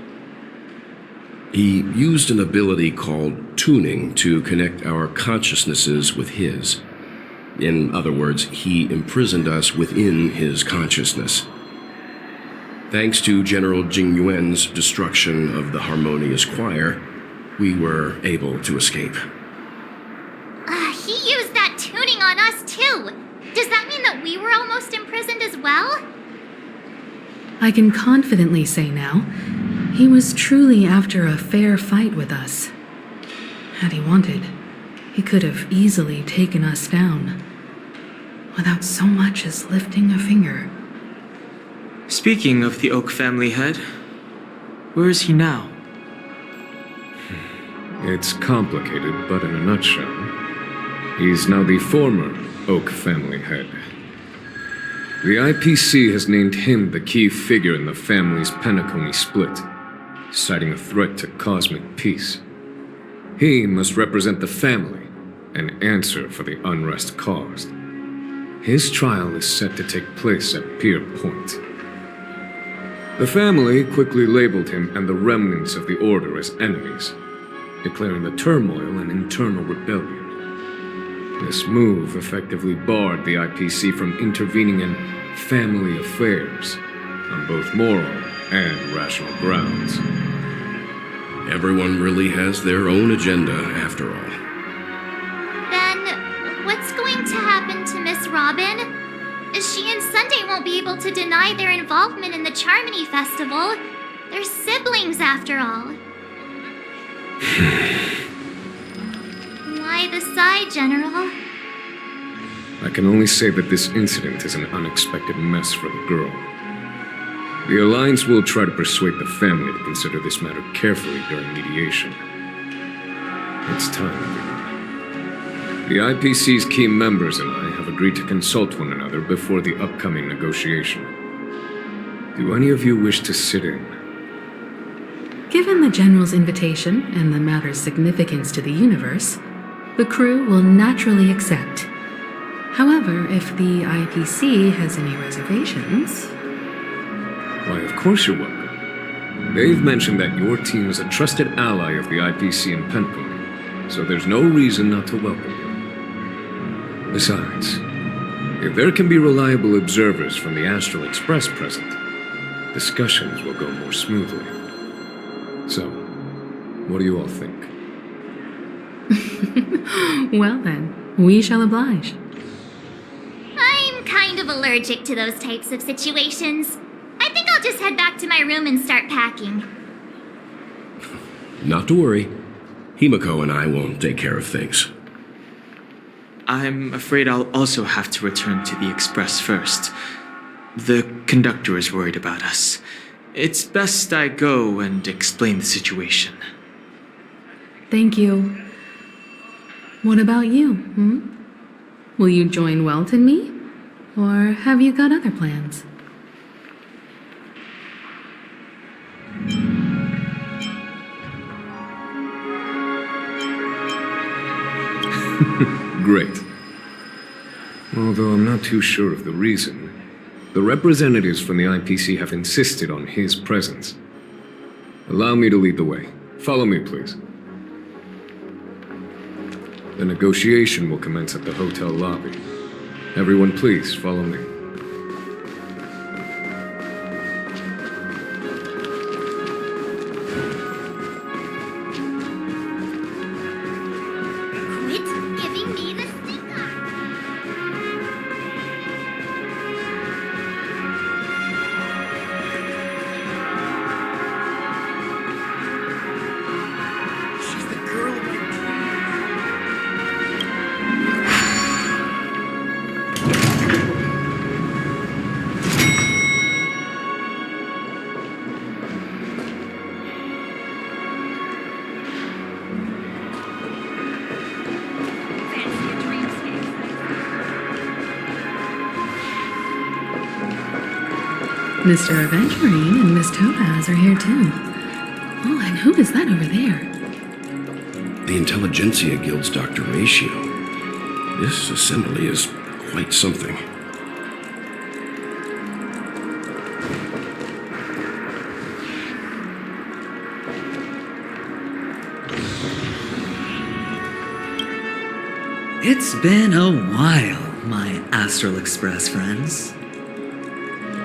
He used an ability called tuning to connect our consciousnesses with his. In other words, he imprisoned us within his consciousness. Thanks to General Jing Yuan's destruction of the Harmonious Choir, we were able to escape. He used that tuning on us too. Does that mean that we were almost imprisoned as well? I can confidently say now, he was truly after a fair fight with us. Had he wanted, he could have easily taken us down, without so much as lifting a finger. Speaking of the Oak family head, where is he now? It's complicated, but in a nutshell, he's now the former Oak family head. The IPC has named him the key figure in the family's Penacony split, citing a threat to cosmic peace. He must represent the family and answer for the unrest caused. His trial is set to take place at Pier Point. The family quickly labeled him and the remnants of the Order as enemies, declaring the turmoil an internal rebellion. This move effectively barred the IPC from intervening in family affairs on both moral and rational grounds. Everyone really has their own agenda, after all. Then, what's going to happen to Miss Robin? She and Sunday won't be able to deny their involvement in the Charmony Festival. They're siblings, after all. Why the sigh, General? I can only say that this incident is an unexpected mess for the girl. The Alliance will try to persuade the family to consider this matter carefully during mediation. It's time, everyone. The IPC's key members and I have agreed to consult one another before the upcoming negotiation. Do any of you wish to sit in? Given the General's invitation and the matter's significance to the universe, the crew will naturally accept. However, if the IPC has any reservations... Why, of course you're welcome. They've mentioned that your team is a trusted ally of the IPC in Penacony, so there's no reason not to welcome you. Besides, if there can be reliable observers from the Astral Express present, discussions will go more smoothly. So, what do you all think? Well then, we shall oblige. I'm kind of allergic to those types of situations. I think I'll just head back to my room and start packing. Not to worry. Himiko and I will take care of things. I'm afraid I'll also have to return to the Express first. The conductor is worried about us. It's best I go and explain the situation. Thank you. What about you, Will you join Welt and me? Or have you got other plans? Great. Although I'm not too sure of the reason. The representatives from the IPC have insisted on his presence. Allow me to lead the way. Follow me, please. The negotiation will commence at the hotel lobby. Everyone, please follow me. Quit giving me the stink eye. She's the girl of my dreams. Mr. Aventurine and Miss Topaz are here too. Oh, and who is that over there? The Intelligentsia Guild's Dr. Ratio. This assembly is quite something. It's been a while, my Astral Express friends.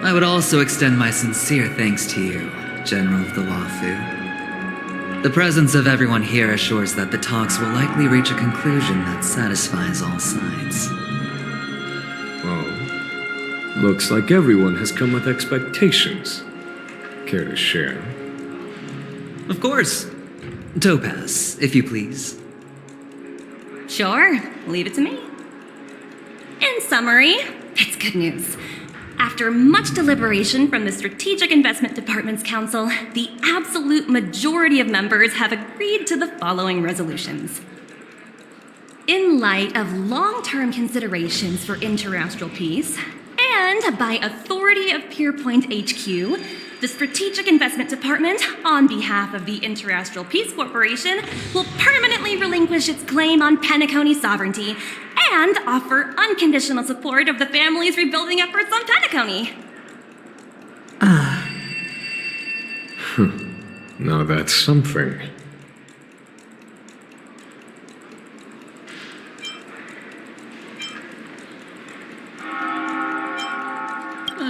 I would also extend my sincere thanks to you, General of the Lawfu. The presence of everyone here assures that the talks will likely reach a conclusion that satisfies all sides. Oh. Looks like everyone has come with expectations. Care to share? Of course. Topaz, if you please. Sure, leave it to me. In summary, it's good news. After much deliberation from the Strategic Investment Department's Council, the absolute majority of members have agreed to the following resolutions. In light of long-term considerations for interastral peace, and by authority of Pierpoint HQ, the Strategic Investment Department, on behalf of the Interastral Peace Corporation, will permanently relinquish its claim on Penacony sovereignty and offer unconditional support of the family's rebuilding efforts on Penacony. Now that's something.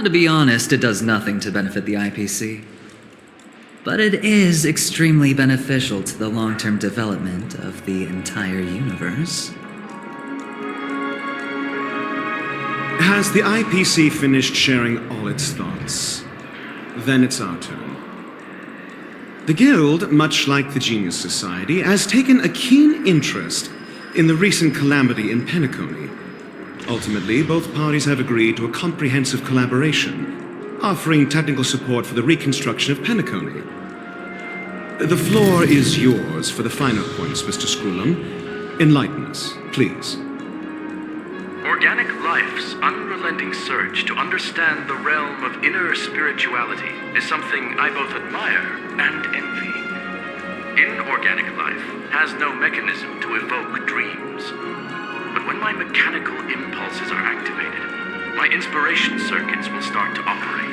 To be honest, it does nothing to benefit the IPC. But it is extremely beneficial to the long-term development of the entire universe. Has the IPC finished sharing all its thoughts? Then it's our turn. The Guild, much like the Genius Society, has taken a keen interest in the recent calamity in Penacony. Ultimately, both parties have agreed to a comprehensive collaboration, offering technical support for the reconstruction of Penacony. The floor is yours for the finer points, Mr. Screwlum. Enlighten us, please. Organic life's unrelenting search to understand the realm of inner spirituality is something I both admire and envy. Inorganic life has no mechanism to evoke dreams. But when my mechanical impulses are activated, my inspiration circuits will start to operate,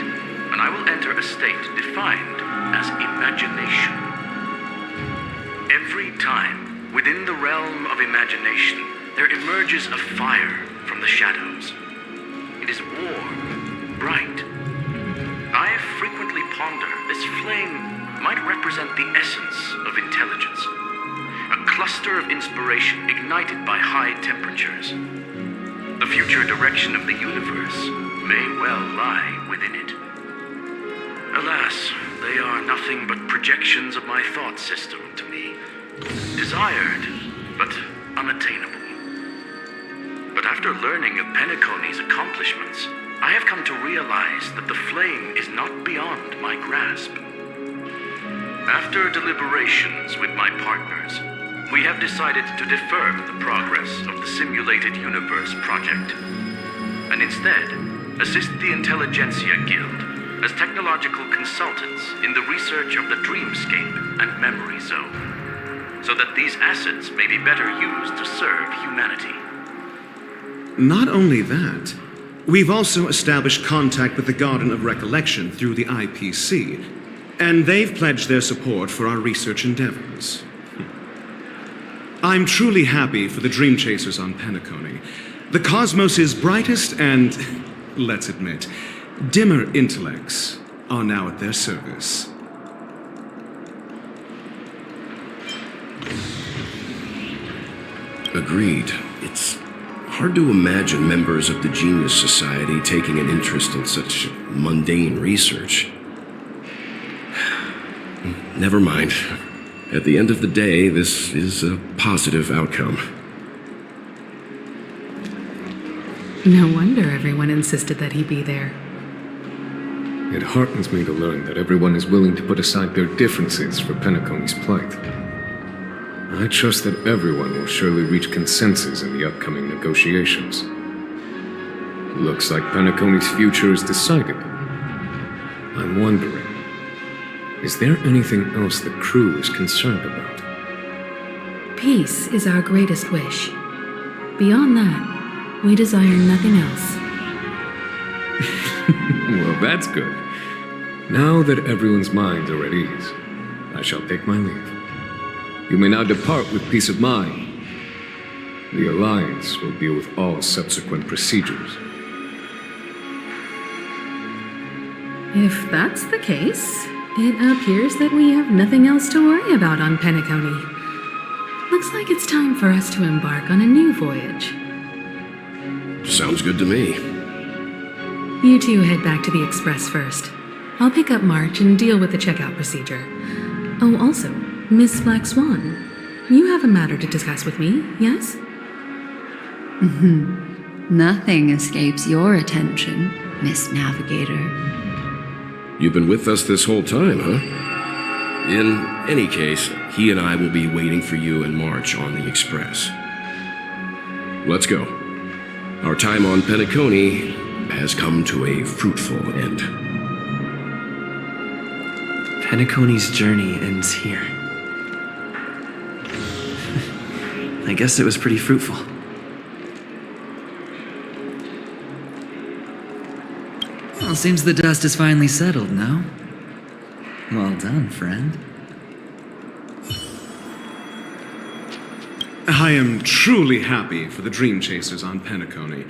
and I will enter a state defined as imagination. Every time, within the realm of imagination, there emerges a fire from the shadows. It is warm, bright. I frequently ponder this flame might represent the essence of intelligence. A cluster of inspiration ignited by high temperatures. The future direction of the universe may well lie within it. Alas, they are nothing but projections of my thought system to me. Desired, but unattainable. But after learning of Penacony's accomplishments, I have come to realize that the flame is not beyond my grasp. After deliberations with my partners, we have decided to defer the progress of the Simulated Universe project, and instead assist the Intelligentsia Guild as technological consultants in the research of the Dreamscape and Memory Zone. so that these assets may be better used to serve humanity. Not only that, we've also established contact with the Garden of Recollection through the IPC, and they've pledged their support for our research endeavors. I'm truly happy for the Dream Chasers on Penacony. The cosmos' brightest and, let's admit, dimmer intellects are now at their service. Agreed. It's hard to imagine members of the Genius Society taking an interest in such mundane research. Never mind. At the end of the day, this is a positive outcome. No wonder everyone insisted that he be there. It heartens me to learn that everyone is willing to put aside their differences for Penacony's plight. I trust that everyone will surely reach consensus in the upcoming negotiations. Looks like Penacony's future is decided. I'm wondering, is there anything else the crew is concerned about? Peace is our greatest wish. Beyond that, we desire nothing else. Well, that's good. Now that everyone's minds are at ease, I shall take my leave. You may now depart with peace of mind. The Alliance will deal with all subsequent procedures. If that's the case, it appears that we have nothing else to worry about on Penacony. Looks like it's time for us to embark on a new voyage. Sounds good to me. You two head back to the Express first. I'll pick up March and deal with the checkout procedure. Oh, also, Miss Black Swan, you have a matter to discuss with me, yes? Nothing escapes your attention, Miss Navigator. You've been with us this whole time, huh? In any case, he and I will be waiting for you in March on the Express. Let's go. Our time on Penacony has come to a fruitful end. Penacony's journey ends here. I guess it was pretty fruitful. Well, seems the dust is finally settled, no? Well done, friend. I am truly happy for the Dream Chasers on Penacony.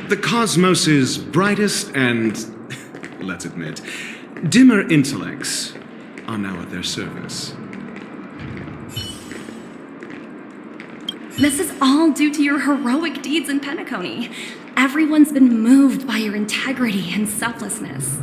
The cosmos' brightest and, let's admit, dimmer intellects are now at their service. This is all due to your heroic deeds in Penacony. Everyone's been moved by your integrity and selflessness.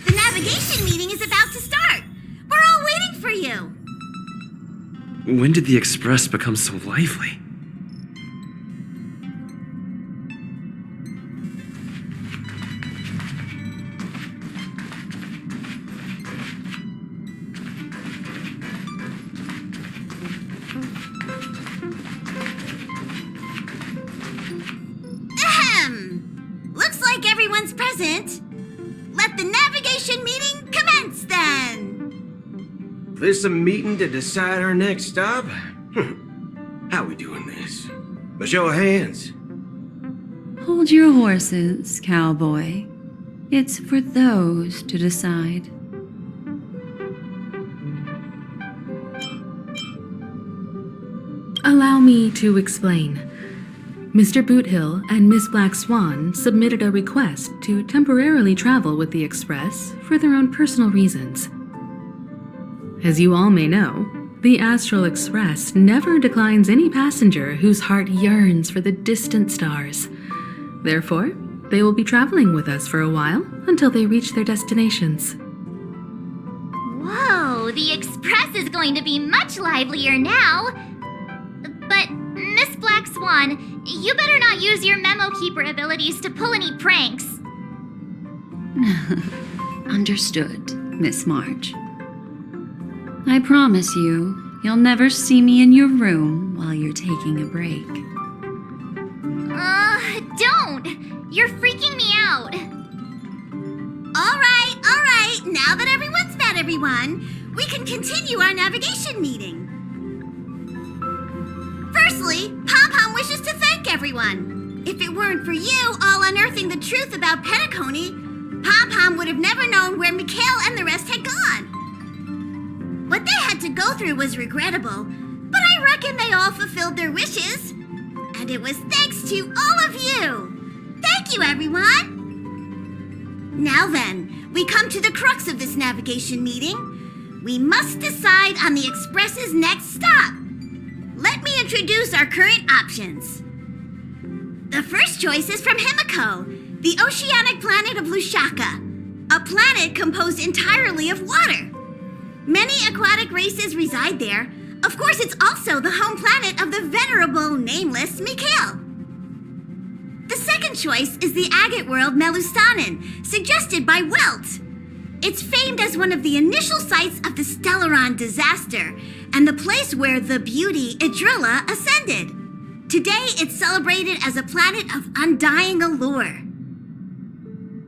The navigation meeting is about to start. We're all waiting for you. When did the Express become so lively? Ahem! Looks like everyone's present. Let the navigation meeting commence then! This a meeting to decide our next stop? How we doing this? A show of hands. Hold your horses, cowboy. It's for those to decide. Allow me to explain. Mr. Boothill and Miss Black Swan submitted a request to temporarily travel with the Express for their own personal reasons. As you all may know, the Astral Express never declines any passenger whose heart yearns for the distant stars. Therefore, they will be traveling with us for a while until they reach their destinations. Whoa, the Express is going to be much livelier now. But Miss Black Swan, you better not use your memo keeper abilities to pull any pranks. Understood, Miss March. I promise you'll never see me in your room while you're taking a break. Don't! You're freaking me out. All right. Now that everyone's met everyone, we can continue our navigation meeting. Firstly, Pom-Pom wishes to thank everyone. If it weren't for you all unearthing the truth about Penacony, Pom-Pom would have never known where Mikhail and the rest had gone. What they had to go through was regrettable, but I reckon they all fulfilled their wishes. And it was thanks to all of you. Thank you, everyone. Now then, we come to the crux of this navigation meeting. We must decide on the Express's next stop. Let me introduce our current options. The first choice is from Himiko, the oceanic planet of Lushaka, a planet composed entirely of water. Many aquatic races reside there. Of course, it's also the home planet of the venerable, nameless Mikhail. The second choice is the agate world Melustanen, suggested by Welt. It's famed as one of the initial sites of the Stellaron disaster, and the place where the beauty Idrilla ascended. Today, it's celebrated as a planet of undying allure.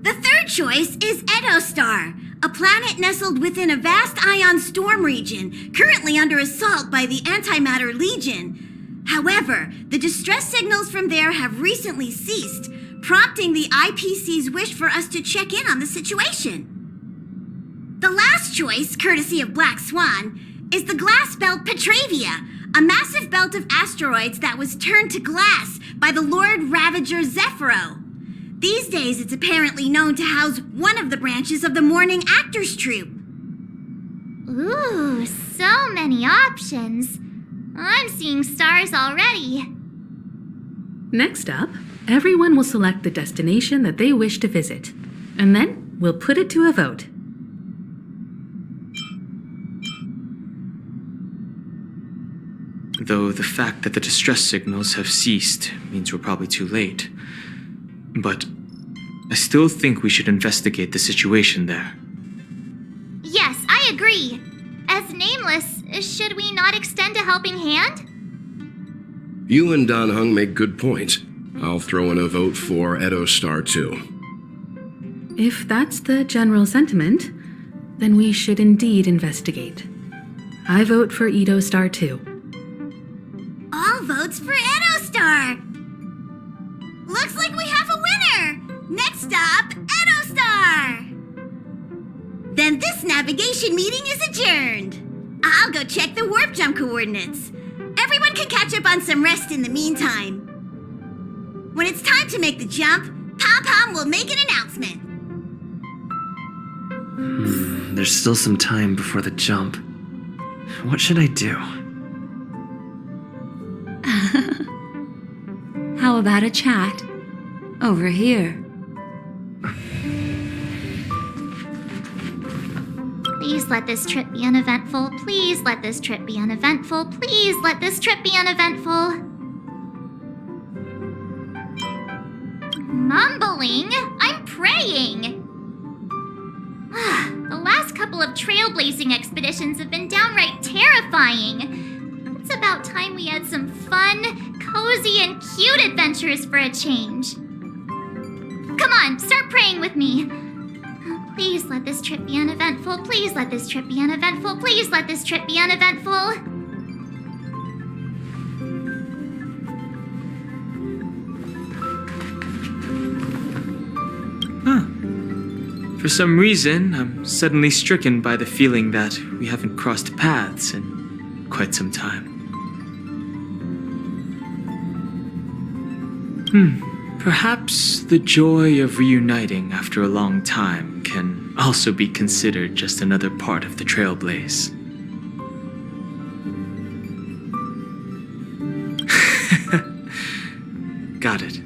The third choice is Edostar, a planet nestled within a vast ion storm region, currently under assault by the Antimatter Legion. However, the distress signals from there have recently ceased, prompting the IPC's wish for us to check in on the situation. The last choice, courtesy of Black Swan, is the glass belt Petravia, a massive belt of asteroids that was turned to glass by the Lord Ravager Zephyro. These days, it's apparently known to house one of the branches of the Morning Actors Troupe. Ooh, so many options. I'm seeing stars already. Next up, everyone will select the destination that they wish to visit, and then we'll put it to a vote. Though the fact that the distress signals have ceased means we're probably too late. But I still think we should investigate the situation there. Yes, I agree. As Nameless, should we not extend a helping hand? You and Dan Heng make good points. I'll throw in a vote for Edostar too. If that's the general sentiment, then we should indeed investigate. I vote for Edostar too. All votes for Edostar! Looks like we have a winner! Next stop, Edostar! Then this navigation meeting is adjourned. I'll go check the warp jump coordinates. Everyone can catch up on some rest in the meantime. When it's time to make the jump, Pom-Pom will make an announcement. There's still some time before the jump. What should I do? How about a chat? Over here. Please let this trip be uneventful. Please let this trip be uneventful. Please let this trip be uneventful. Mumbling? I'm praying. The last couple of trailblazing expeditions have been downright terrifying. It's about time we had some fun, cozy, and cute adventures for a change. Come on, start praying with me. Please let this trip be uneventful. Please let this trip be uneventful. Please let this trip be uneventful. For some reason, I'm suddenly stricken by the feeling that we haven't crossed paths in quite some time. Perhaps the joy of reuniting after a long time can also be considered just another part of the trailblaze. Got it.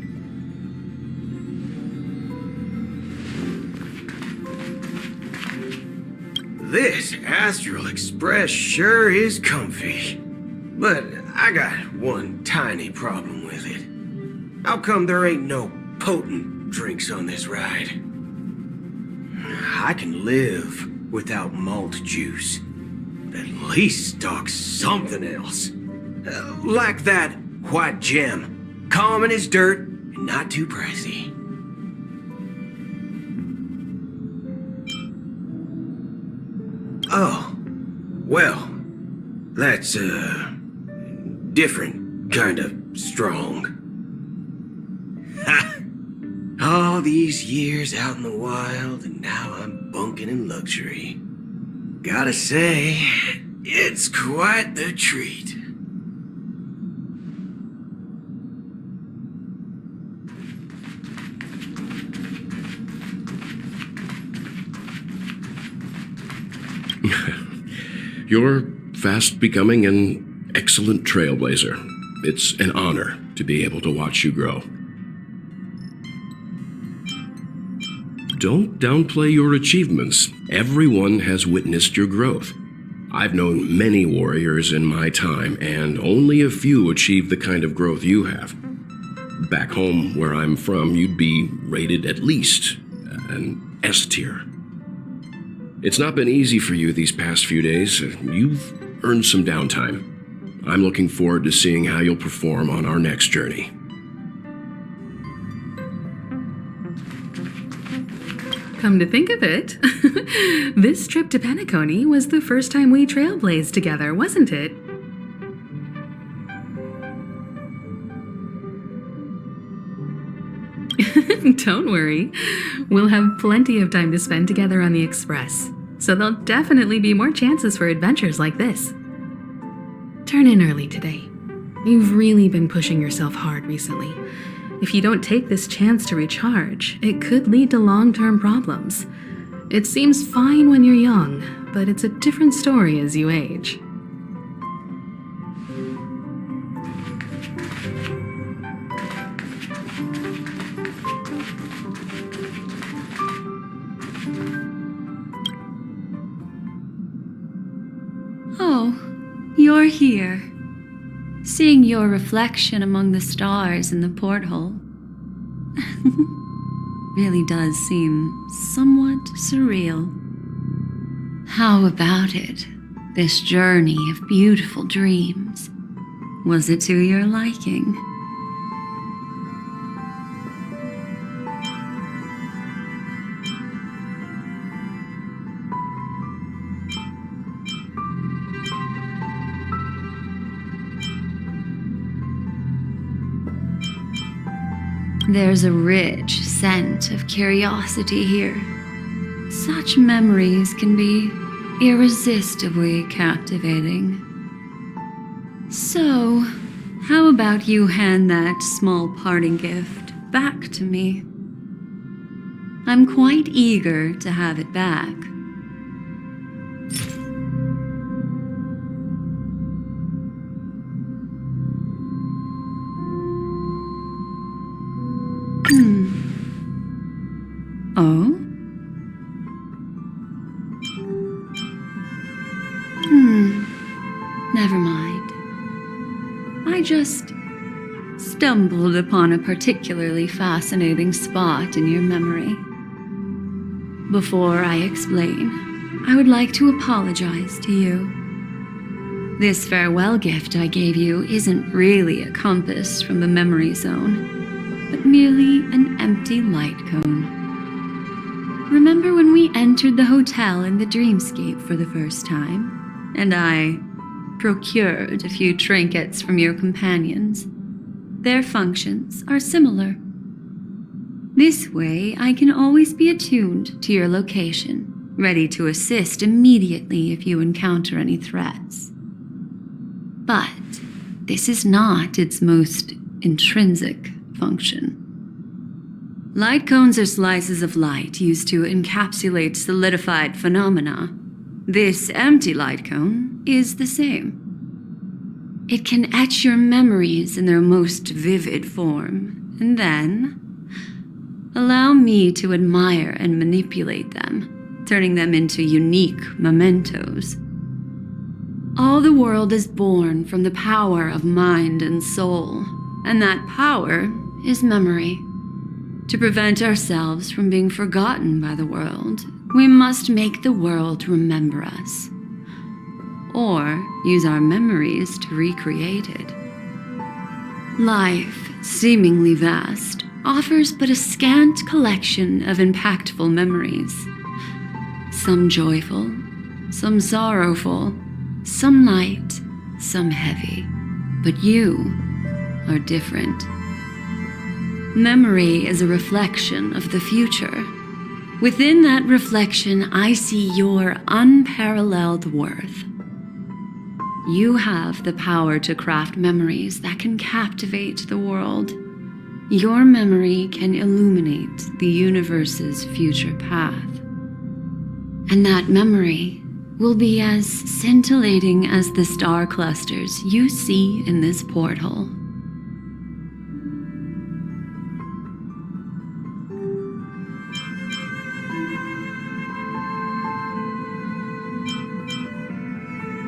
This Astral Express sure is comfy. But I got one tiny problem with it. How come there ain't no potent drinks on this ride? I can live without malt juice. At least stock something else. Like that white gem. Calm as dirt and not too pricey. Oh, well, that's different kind of strong. Ha! All these years out in the wild, and now I'm bunking in luxury. Gotta say, it's quite the treat. You're fast becoming an excellent trailblazer. It's an honor to be able to watch you grow. Don't downplay your achievements. Everyone has witnessed your growth. I've known many warriors in my time, and only a few achieve the kind of growth you have. Back home, where I'm from, you'd be rated at least an S tier. It's not been easy for you these past few days. You've earned some downtime. I'm looking forward to seeing how you'll perform on our next journey. Come to think of it, this trip to Penacony was the first time we trailblazed together, wasn't it? Don't worry. We'll have plenty of time to spend together on the Express, so there'll definitely be more chances for adventures like this. Turn in early today. You've really been pushing yourself hard recently. If you don't take this chance to recharge, it could lead to long-term problems. It seems fine when you're young, but it's a different story as you age. Oh, you're here. Seeing your reflection among the stars in the porthole really does seem somewhat surreal. How about it, this journey of beautiful dreams? Was it to your liking? There's a rich scent of curiosity here. Such memories can be irresistibly captivating. So, how about you hand that small parting gift back to me? I'm quite eager to have it back. Oh? Never mind. I just stumbled upon a particularly fascinating spot in your memory. Before I explain, I would like to apologize to you. This farewell gift I gave you isn't really a compass from the memory zone, but merely an empty light cone. Remember when we entered the hotel in the dreamscape for the first time, and I procured a few trinkets from your companions? Their functions are similar. This way, I can always be attuned to your location, ready to assist immediately if you encounter any threats. But this is not its most intrinsic function. Light cones are slices of light used to encapsulate solidified phenomena. This empty light cone is the same. It can etch your memories in their most vivid form, and then allow me to admire and manipulate them, turning them into unique mementos. All the world is born from the power of mind and soul, and that power is memory. To prevent ourselves from being forgotten by the world, we must make the world remember us, or use our memories to recreate it. Life, seemingly vast, offers but a scant collection of impactful memories. Some joyful, some sorrowful, some light, some heavy. But you are different. Memory is a reflection of the future. Within that reflection, I see your unparalleled worth. You have the power to craft memories that can captivate the world. Your memory can illuminate the universe's future path. And that memory will be as scintillating as the star clusters you see in this porthole.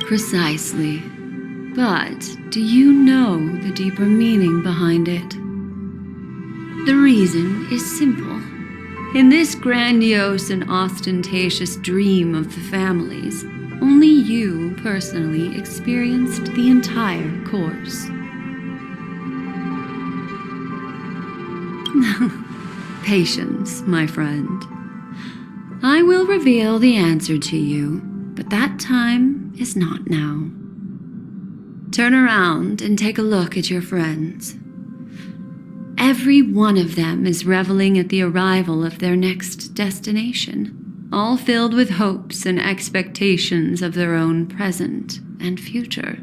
Precisely. But do you know the deeper meaning behind it? The reason is simple. In this grandiose and ostentatious dream of the families, only you personally experienced the entire course. Patience, my friend. I will reveal the answer to you, but that time is not now. Turn around and take a look at your friends. Every one of them is reveling at the arrival of their next destination, all filled with hopes and expectations of their own present and future.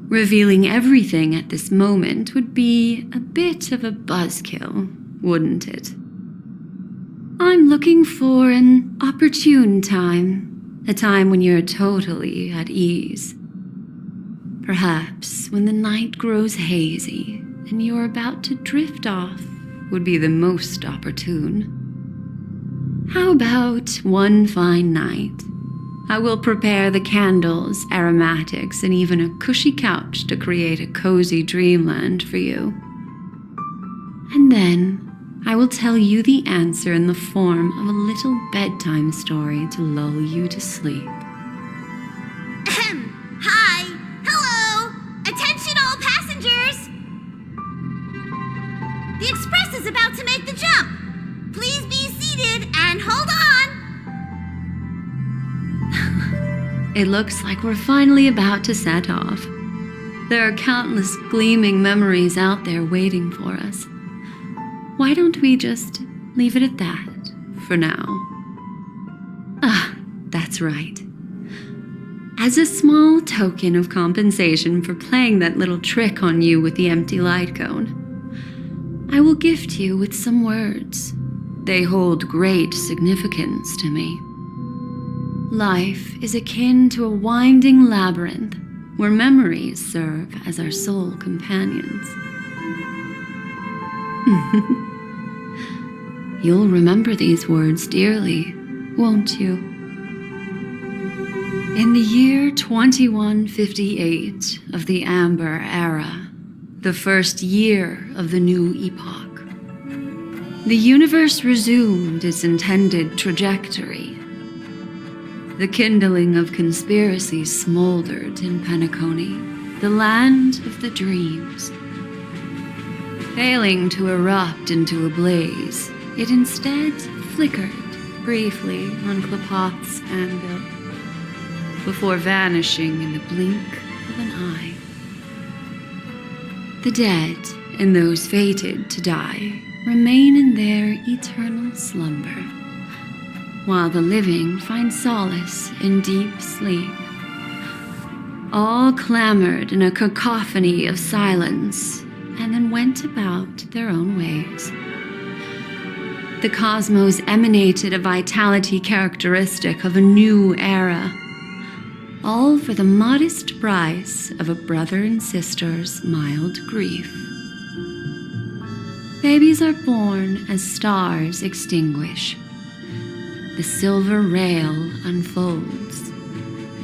Revealing everything at this moment would be a bit of a buzzkill, wouldn't it? I'm looking for an opportune time, a time when you're totally at ease. Perhaps when the night grows hazy and you're about to drift off would be the most opportune. How about one fine night? I will prepare the candles, aromatics, and even a cushy couch to create a cozy dreamland for you. And then I will tell you the answer in the form of a little bedtime story to lull you to sleep. Hi! Hello! Attention all passengers! The express is about to make the jump. Please be seated and hold on! It looks like we're finally about to set off. There are countless gleaming memories out there waiting for us. Why don't we just leave it at that for now? That's right. As a small token of compensation for playing that little trick on you with the empty light cone, I will gift you with some words. They hold great significance to me. Life is akin to a winding labyrinth where memories serve as our sole companions. You'll remember these words dearly, won't you? In the year 2158 of the Amber Era, the first year of the new epoch, the universe resumed its intended trajectory. The kindling of conspiracy smoldered in Penacony, the land of the dreams. Failing to erupt into a blaze, it instead flickered briefly on Klapoth's anvil, before vanishing in the blink of an eye. The dead and those fated to die remain in their eternal slumber, while the living find solace in deep sleep. All clamored in a cacophony of silence, and then went about their own ways. The cosmos emanated a vitality characteristic of a new era, all for the modest price of a brother and sister's mild grief. Babies are born as stars extinguish. The silver rail unfolds,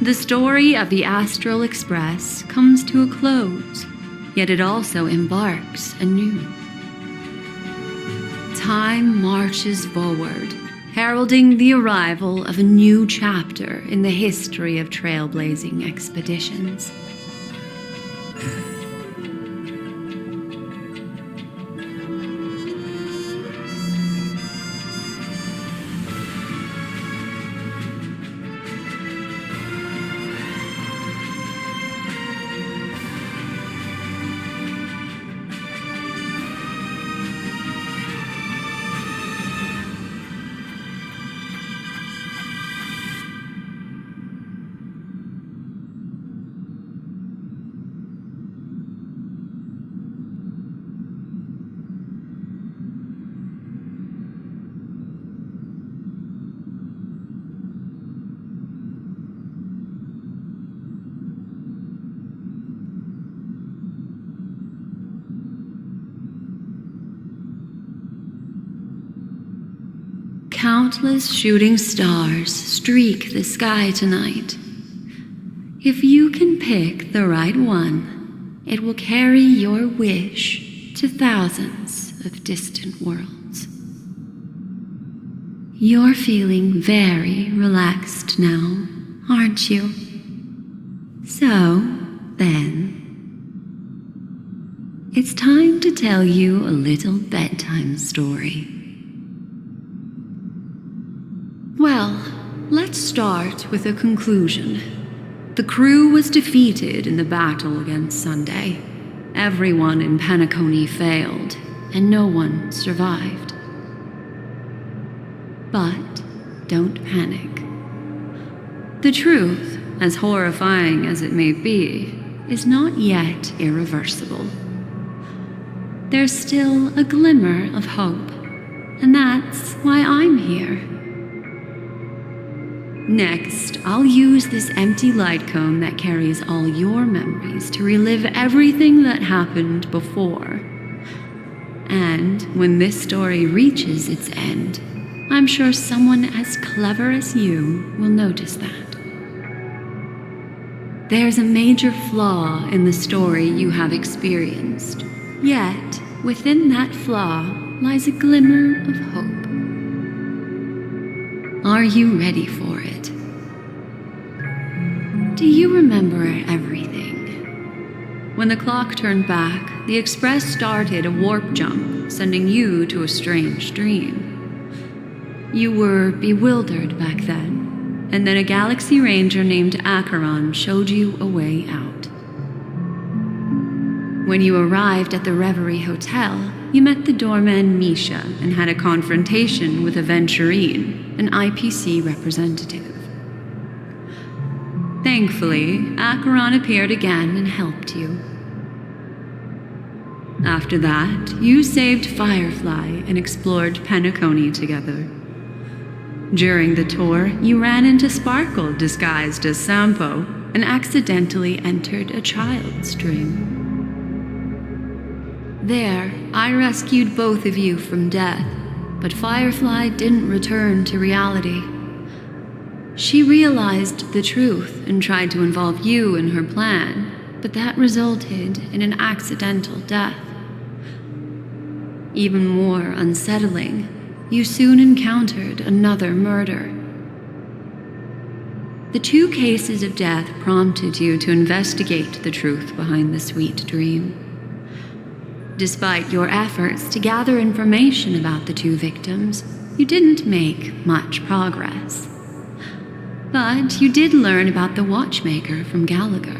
The story of the Astral Express comes to a close, yet it also embarks anew. Time marches forward, heralding the arrival of a new chapter in the history of trailblazing expeditions. Countless shooting stars streak the sky tonight. If you can pick the right one, it will carry your wish to thousands of distant worlds. You're feeling very relaxed now, aren't you? So, then, it's time to tell you a little bedtime story. Well, let's start with a conclusion. The crew was defeated in the battle against Sunday. Everyone in Penacony failed, and no one survived. But don't panic. The truth, as horrifying as it may be, is not yet irreversible. There's still a glimmer of hope, and that's why I'm here. Next, I'll use this empty light cone that carries all your memories to relive everything that happened before. And when this story reaches its end, I'm sure someone as clever as you will notice that. There's a major flaw in the story you have experienced, yet within that flaw lies a glimmer of hope. Are you ready for it? Do you remember everything? When the clock turned back, the Express started a warp jump, sending you to a strange dream. You were bewildered back then, and then a Galaxy Ranger named Acheron showed you a way out. When you arrived at the Reverie Hotel, you met the doorman Misha and had a confrontation with Aventurine, an IPC representative. Thankfully, Acheron appeared again and helped you. After that, you saved Firefly and explored Penacony together. During the tour, you ran into Sparkle disguised as Sampo and accidentally entered a child's dream. There, I rescued both of you from death, but Firefly didn't return to reality. She realized the truth and tried to involve you in her plan, but that resulted in an accidental death. Even more unsettling, you soon encountered another murder. The 2 cases of death prompted you to investigate the truth behind the sweet dream. Despite your efforts to gather information about the 2 victims, you didn't make much progress. But you did learn about the watchmaker from Gallagher.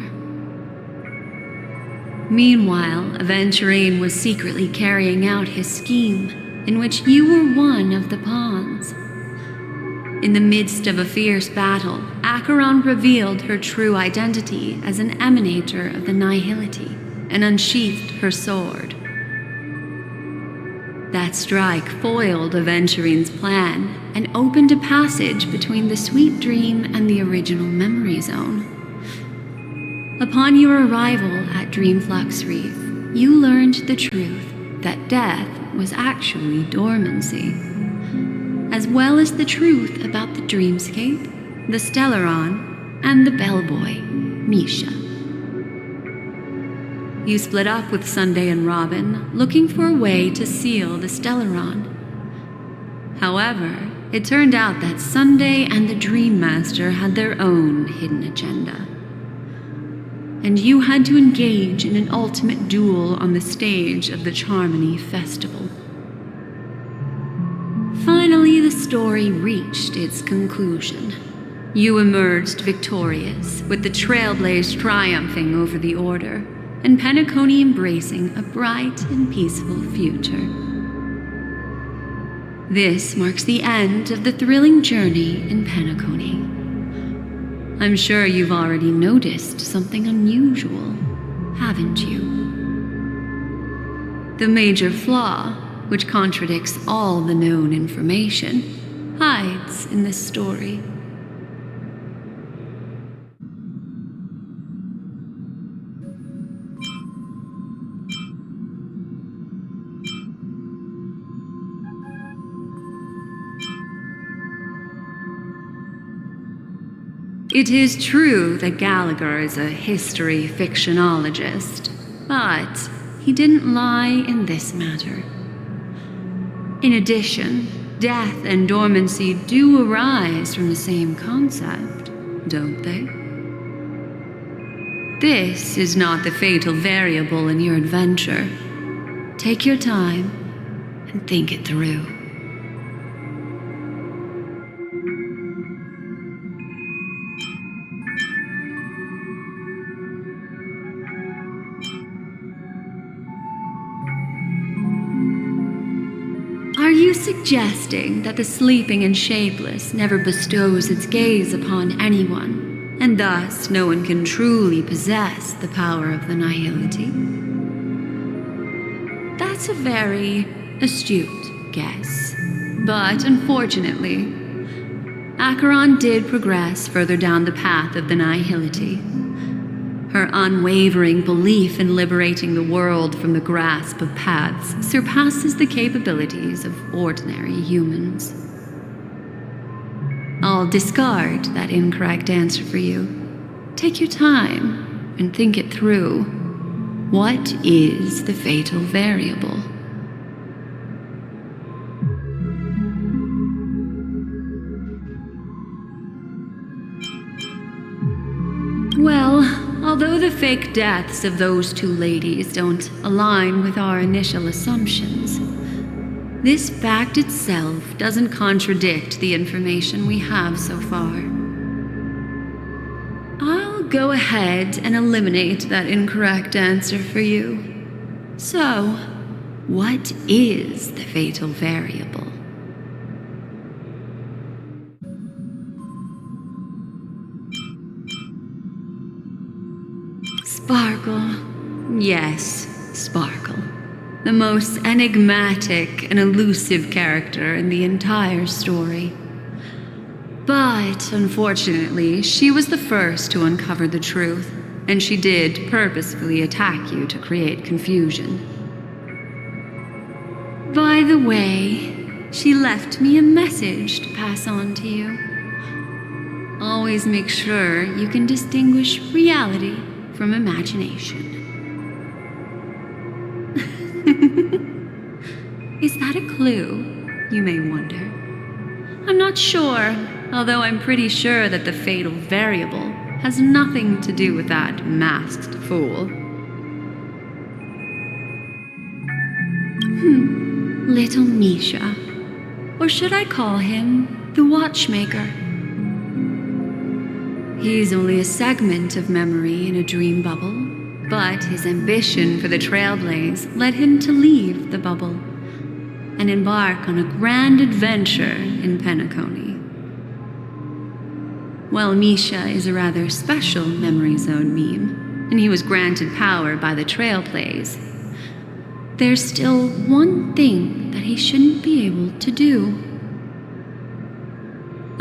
Meanwhile, Aventurine was secretly carrying out his scheme, in which you were one of the pawns. In the midst of a fierce battle, Acheron revealed her true identity as an emanator of the Nihility and unsheathed her sword. That strike foiled Aventurine's plan and opened a passage between the sweet dream and the original memory zone. Upon your arrival at Dreamflux Reef, you learned the truth that death was actually dormancy, as well as the truth about the dreamscape, the Stellaron, and the bellboy, Misha. You split up with Sunday and Robin, looking for a way to seal the Stellaron. However, it turned out that Sunday and the Dream Master had their own hidden agenda. And you had to engage in an ultimate duel on the stage of the Charmony Festival. Finally, the story reached its conclusion. You emerged victorious, with the Trailblaze triumphing over the Order, and Penacony embracing a bright and peaceful future. This marks the end of the thrilling journey in Penacony. I'm sure you've already noticed something unusual, haven't you? The major flaw, which contradicts all the known information, hides in this story. It is true that Gallagher is a history fictionologist, but he didn't lie in this matter. In addition, death and dormancy do arise from the same concept, don't they? This is not the fatal variable in your adventure. Take your time and think it through. Are you suggesting that the sleeping and shapeless never bestows its gaze upon anyone, and thus no one can truly possess the power of the nihility? That's a very astute guess, but unfortunately, Acheron did progress further down the path of the nihility. Her unwavering belief in liberating the world from the grasp of paths surpasses the capabilities of ordinary humans. I'll discard that incorrect answer for you. Take your time and think it through. What is the fatal variable? Well, although the fake deaths of those two ladies don't align with our initial assumptions, this fact itself doesn't contradict the information we have so far. I'll go ahead and eliminate that incorrect answer for you. So, what is the fatal variable? Sparkle. Yes, Sparkle. The most enigmatic and elusive character in the entire story. But, unfortunately, she was the first to uncover the truth, and she did purposefully attack you to create confusion. By the way, she left me a message to pass on to you. Always make sure you can distinguish reality from imagination. Is that a clue, you may wonder? I'm not sure, although I'm pretty sure that the fatal variable has nothing to do with that masked fool. Little Misha. Or should I call him the Watchmaker? He's only a segment of memory in a dream bubble, but his ambition for the Trailblaze led him to leave the bubble and embark on a grand adventure in Penacony. While Misha is a rather special Memory Zone meme, and he was granted power by the Trailblaze, there's still one thing that he shouldn't be able to do.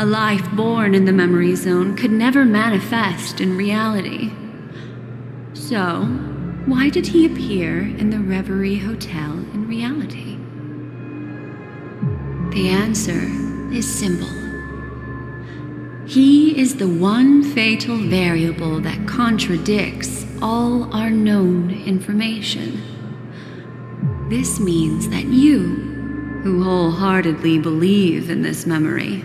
A life born in the Memory Zone could never manifest in reality. So, why did he appear in the Reverie Hotel in reality? The answer is simple. He He is the one fatal variable that contradicts all our known information. This means that you, who wholeheartedly believe in this memory,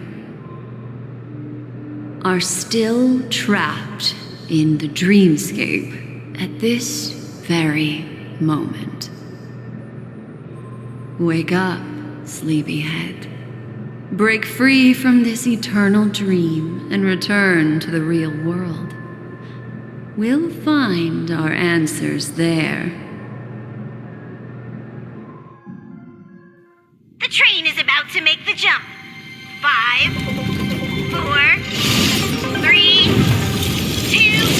are still trapped in the dreamscape at this very moment. Wake up, sleepyhead. Break free from this eternal dream and return to the real world. We'll find our answers there. The train is about to make the jump. 5, 4, 3, 2.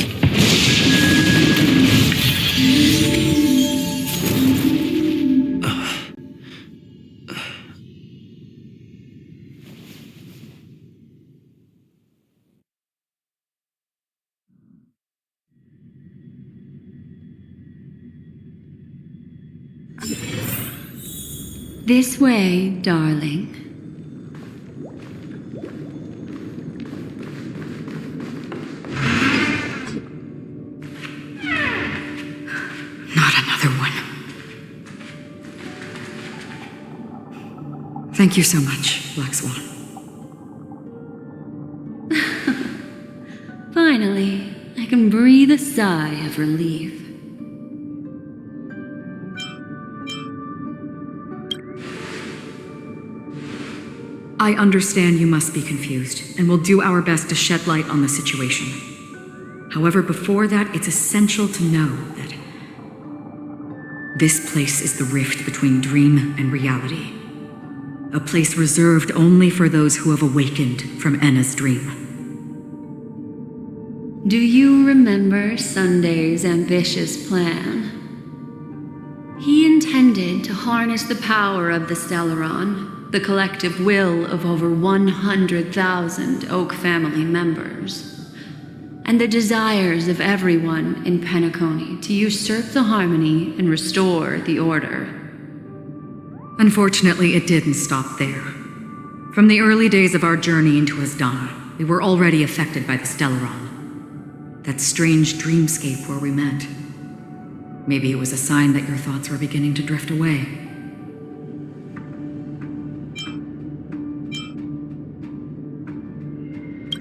This way, darling. Not another one. Thank you so much, Black Swan. Finally, I can breathe a sigh of relief. I understand you must be confused, and will do our best to shed light on the situation. However, before that, it's essential to know that this place is the rift between dream and reality. A place reserved only for those who have awakened from Enna's dream. Do you remember Sunday's ambitious plan? He intended to harness the power of the Stellaron, the collective will of over 100,000 Oak family members, and the desires of everyone in Penacony to usurp the harmony and restore the order. Unfortunately, it didn't stop there. From the early days of our journey into Asdana, we were already affected by the Stellaron. That strange dreamscape where we met. Maybe it was a sign that your thoughts were beginning to drift away.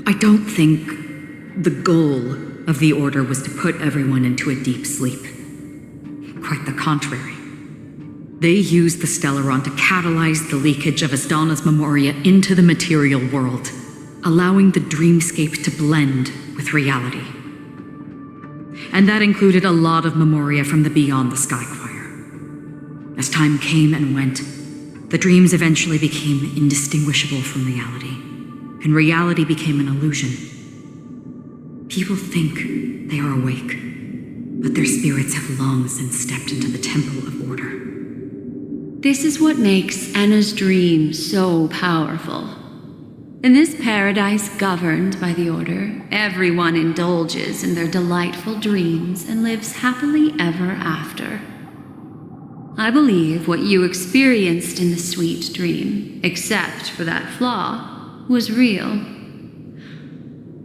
I don't think the goal of the Order was to put everyone into a deep sleep. Quite the contrary. They used the Stellaron to catalyze the leakage of Asdana's Memoria into the material world, allowing the dreamscape to blend with reality. And that included a lot of Memoria from the Beyond the Skychoir. As time came and went, the dreams eventually became indistinguishable from reality, and reality became an illusion. People think they are awake, but their spirits have long since stepped into the Temple of Order. This is what makes Enna's dream so powerful. In this paradise governed by the Order, everyone indulges in their delightful dreams and lives happily ever after. I believe what you experienced in the sweet dream, except for that flaw, was real.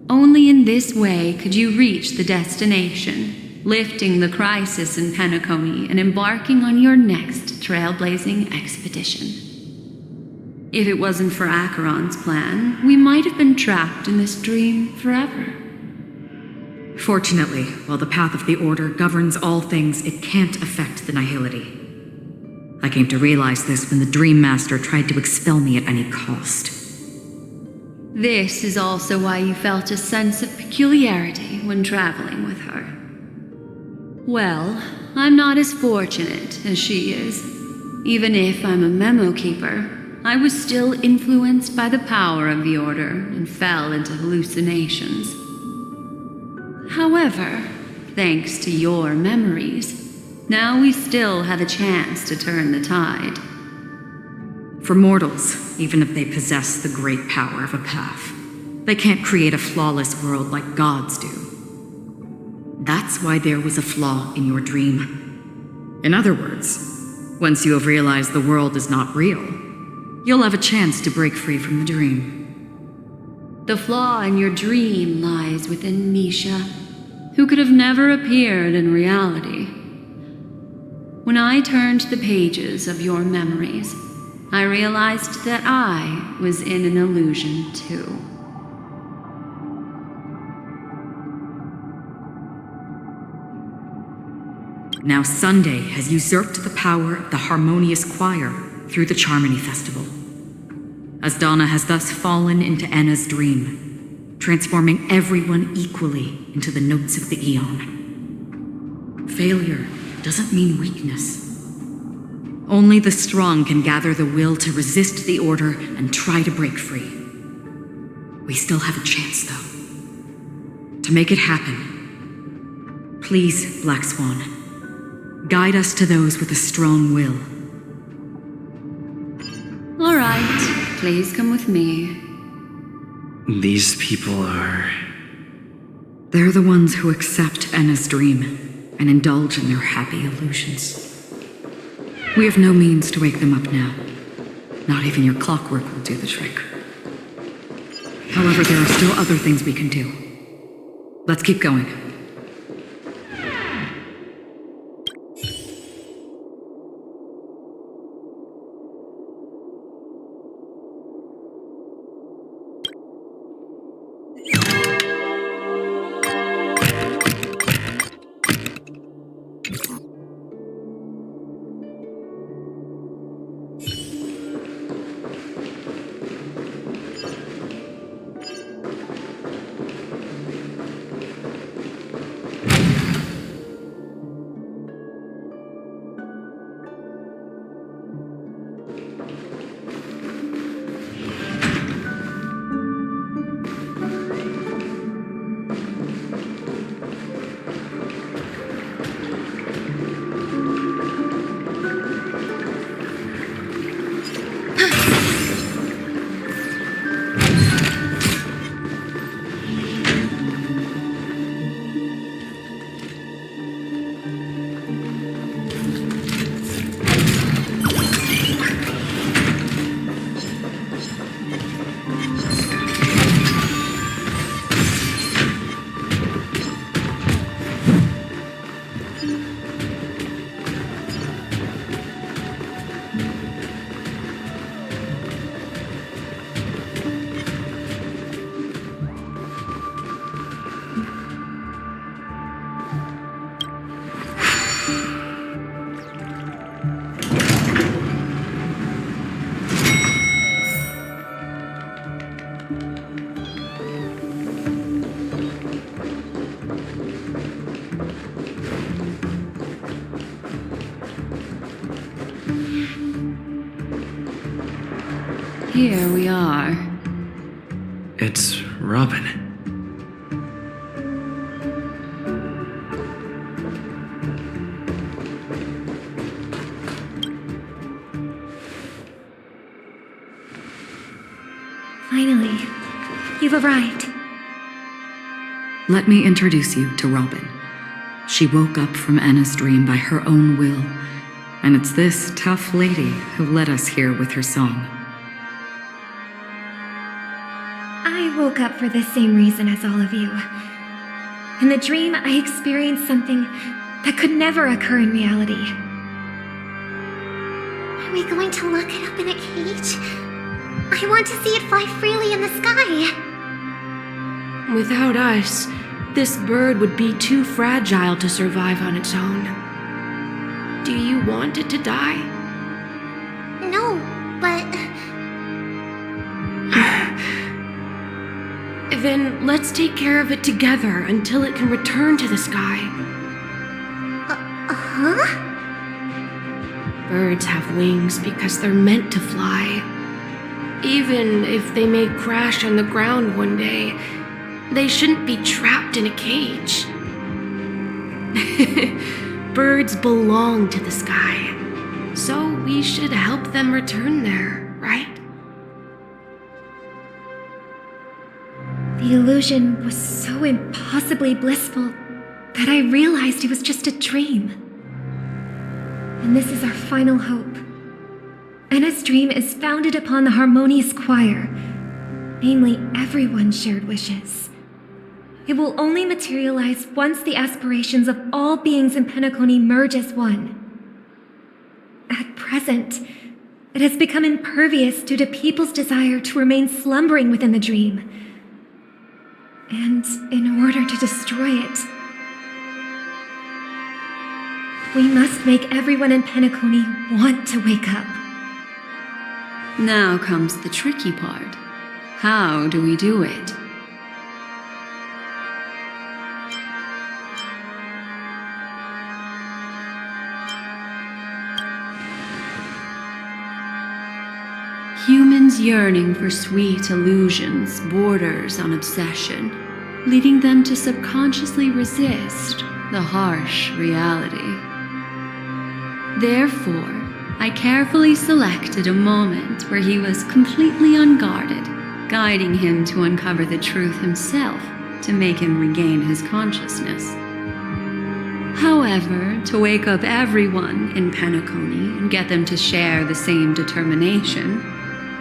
Only in this way could you reach the destination, lifting the crisis in Penacony and embarking on your next trailblazing expedition. If it wasn't for Acheron's plan, we might have been trapped in this dream forever. Fortunately, while the path of the Order governs all things, it can't affect the Nihility. I came to realize this when the Dream Master tried to expel me at any cost. This is also why you felt a sense of peculiarity when traveling with her. Well, I'm not as fortunate as she is. Even if I'm a memo keeper, I was still influenced by the power of the Order and fell into hallucinations. However, thanks to your memories, now we still have a chance to turn the tide. For mortals, even if they possess the great power of a path, they can't create a flawless world like gods do. That's why there was a flaw in your dream. In other words, once you have realized the world is not real, you'll have a chance to break free from the dream. The flaw in your dream lies within Misha, who could have never appeared in reality. When I turned the pages of your memories, I realized that I was in an illusion too. Now Sunday has usurped the power of the harmonious choir through the Charmony Festival. As Donna has thus fallen into Enna's dream, transforming everyone equally into the notes of the Aeon. Failure doesn't mean weakness. Only the strong can gather the will to resist the order and try to break free. We still have a chance, though. To make it happen, please, Black Swan, guide us to those with a strong will. All right, please come with me. These people are... They're the ones who accept Enna's dream and indulge in their happy illusions. We have no means to wake them up now. Not even your clockwork will do the trick. However, there are still other things we can do. Let's keep going. Here we are. It's Robin. Finally, you've arrived. Let me introduce you to Robin. She woke up from Enna's dream by her own will, and it's this tough lady who led us here with her song. I woke up for the same reason as all of you. In the dream, I experienced something that could never occur in reality. Are we going to lock it up in a cage? I want to see it fly freely in the sky. Without us, this bird would be too fragile to survive on its own. Do you want it to die? No, but... Then let's take care of it together until it can return to the sky. Huh? Birds have wings because they're meant to fly. Even if they may crash on the ground one day, they shouldn't be trapped in a cage. Birds belong to the sky, so we should help them return there, right? The illusion was so impossibly blissful that I realized it was just a dream. And this is our final hope. Enna's dream is founded upon the harmonious choir, namely everyone's shared wishes. It will only materialize once the aspirations of all beings in Penacony merge as one. At present, it has become impervious due to people's desire to remain slumbering within the dream. And in order to destroy it, we must make everyone in Penacony want to wake up. Now comes the tricky part. How do we do it? Humans yearning for sweet illusions borders on obsession, leading them to subconsciously resist the harsh reality. Therefore, I carefully selected a moment where he was completely unguarded, guiding him to uncover the truth himself to make him regain his consciousness. However, to wake up everyone in Penacony and get them to share the same determination,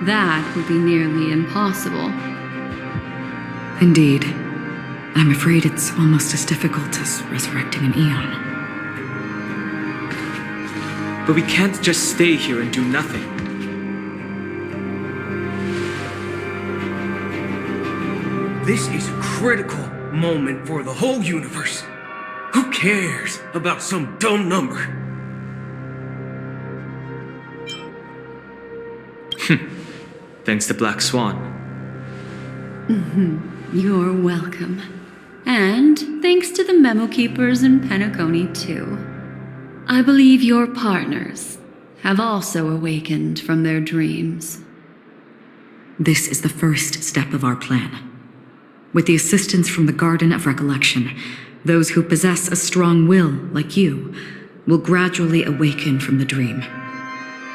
that would be nearly impossible. Indeed. I'm afraid it's almost as difficult as resurrecting an eon. But we can't just stay here and do nothing. This is a critical moment for the whole universe. Who cares about some dumb number? Thanks to Black Swan. You're welcome. And thanks to the memo keepers in Penacony, too. I believe your partners have also awakened from their dreams. This is the first step of our plan. With the assistance from the Garden of Recollection, those who possess a strong will, like you, will gradually awaken from the dream.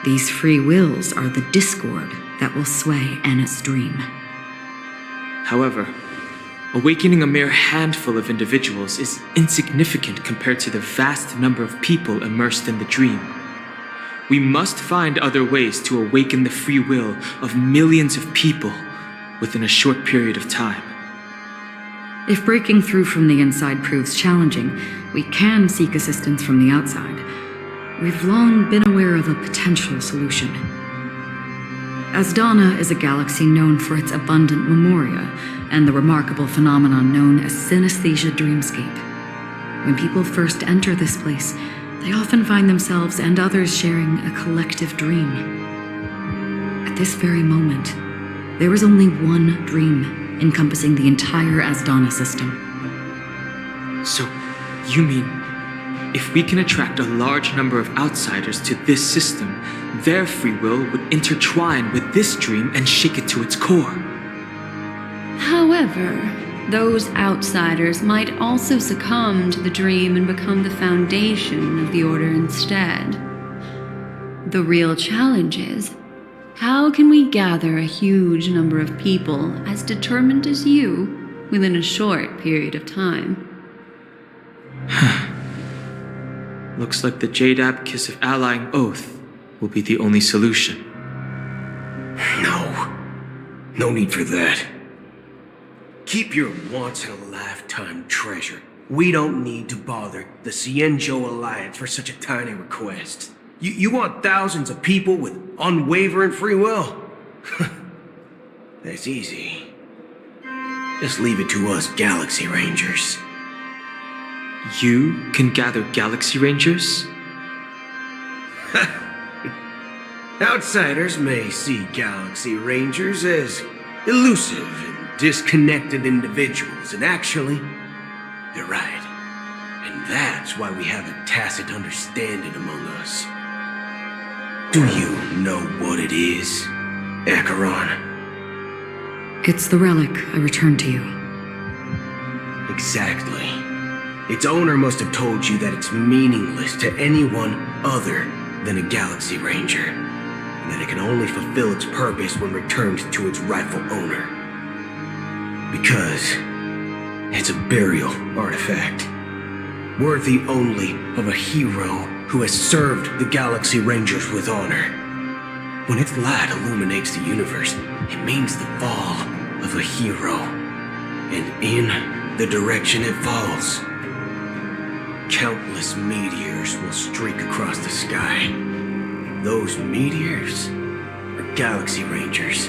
These free wills are the discord that will sway Anna's dream. However, awakening a mere handful of individuals is insignificant compared to the vast number of people immersed in the dream. We must find other ways to awaken the free will of millions of people within a short period of time. If breaking through from the inside proves challenging, we can seek assistance from the outside. We've long been aware of a potential solution. Asdana is a galaxy known for its abundant memoria and the remarkable phenomenon known as synesthesia dreamscape. When people first enter this place, they often find themselves and others sharing a collective dream. At this very moment, there is only one dream encompassing the entire Asdana system. So, you mean, if we can attract a large number of outsiders to this system, their free will would intertwine with this dream and shake it to its core. However, those outsiders might also succumb to the dream and become the foundation of the Order instead. The real challenge is, how can we gather a huge number of people as determined as you within a short period of time? Looks like the Jade Abacus of Allying Oath will be the only solution. No need for that. Keep your once-in-a-lifetime treasure. We don't need to bother the Cienjo Alliance for such a tiny request. You want thousands of people with unwavering free will? That's easy. Just leave it to us Galaxy Rangers. You can gather Galaxy Rangers? Outsiders may see Galaxy Rangers as elusive and disconnected individuals, and actually, they're right. And that's why we have a tacit understanding among us. Do you know what it is, Acheron? It's the relic I returned to you. Exactly. Its owner must have told you that it's meaningless to anyone other than a Galaxy Ranger, and that it can only fulfill its purpose when returned to its rightful owner. Because it's a burial artifact, worthy only of a hero who has served the Galaxy Rangers with honor. When its light illuminates the universe, it means the fall of a hero, and in the direction it falls, countless meteors will streak across the sky. Those meteors are galaxy rangers,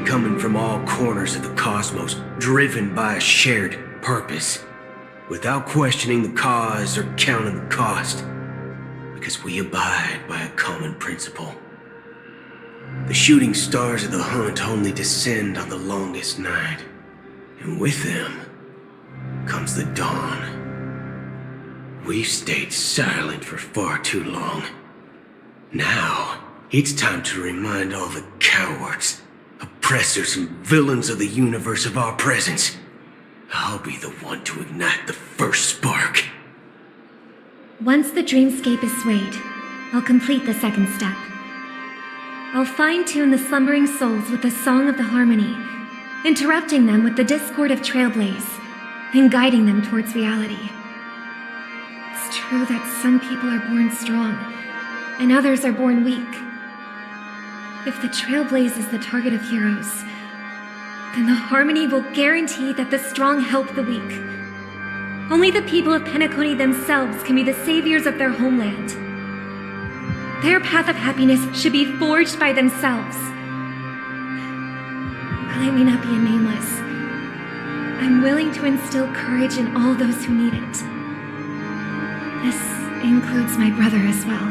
coming from all corners of the cosmos, driven by a shared purpose, without questioning the cause or counting the cost, because we abide by a common principle. The shooting stars of the hunt only descend on the longest night, and with them comes the dawn. We've stayed silent for far too long. Now, it's time to remind all the cowards, oppressors, and villains of the universe of our presence. I'll be the one to ignite the first spark. Once the dreamscape is swayed, I'll complete the second step. I'll fine-tune the slumbering souls with the song of the harmony, interrupting them with the discord of trailblaze, and guiding them towards reality. It's true that some people are born strong, and others are born weak. If the trailblaze is the target of heroes, then the harmony will guarantee that the strong help the weak. Only the people of Penacony themselves can be the saviors of their homeland. Their path of happiness should be forged by themselves. While I may not be a nameless, I'm willing to instill courage in all those who need it. This includes my brother as well.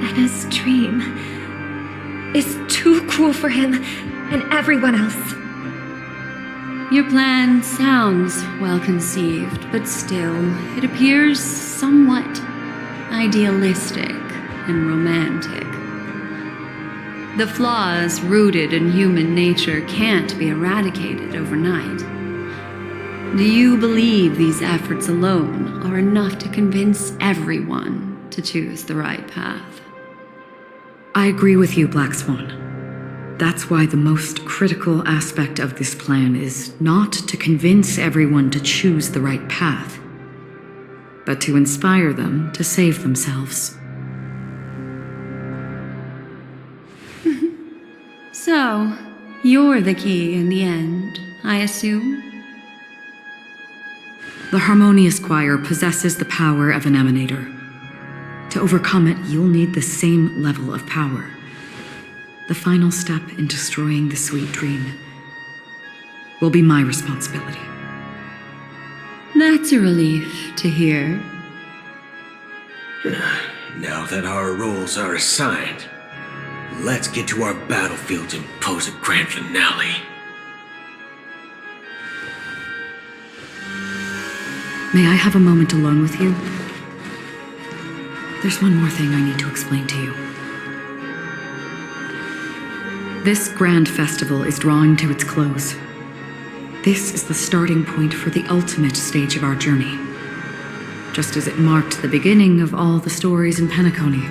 Anna's dream is too cruel for him and everyone else. Your plan sounds well conceived, but still, it appears somewhat idealistic and romantic. The flaws rooted in human nature can't be eradicated overnight. Do you believe these efforts alone are enough to convince everyone to choose the right path? I agree with you, Black Swan. That's why the most critical aspect of this plan is not to convince everyone to choose the right path, but to inspire them to save themselves. So, you're the key in the end, I assume? The Harmonious Choir possesses the power of an emanator. To overcome it, you'll need the same level of power. The final step in destroying the sweet dream will be my responsibility. That's a relief to hear. Now that our roles are assigned, let's get to our battlefields and pose a grand finale. May I have a moment alone with you? There's one more thing I need to explain to you. This grand festival is drawing to its close. This is the starting point for the ultimate stage of our journey, just as it marked the beginning of all the stories in Penacony.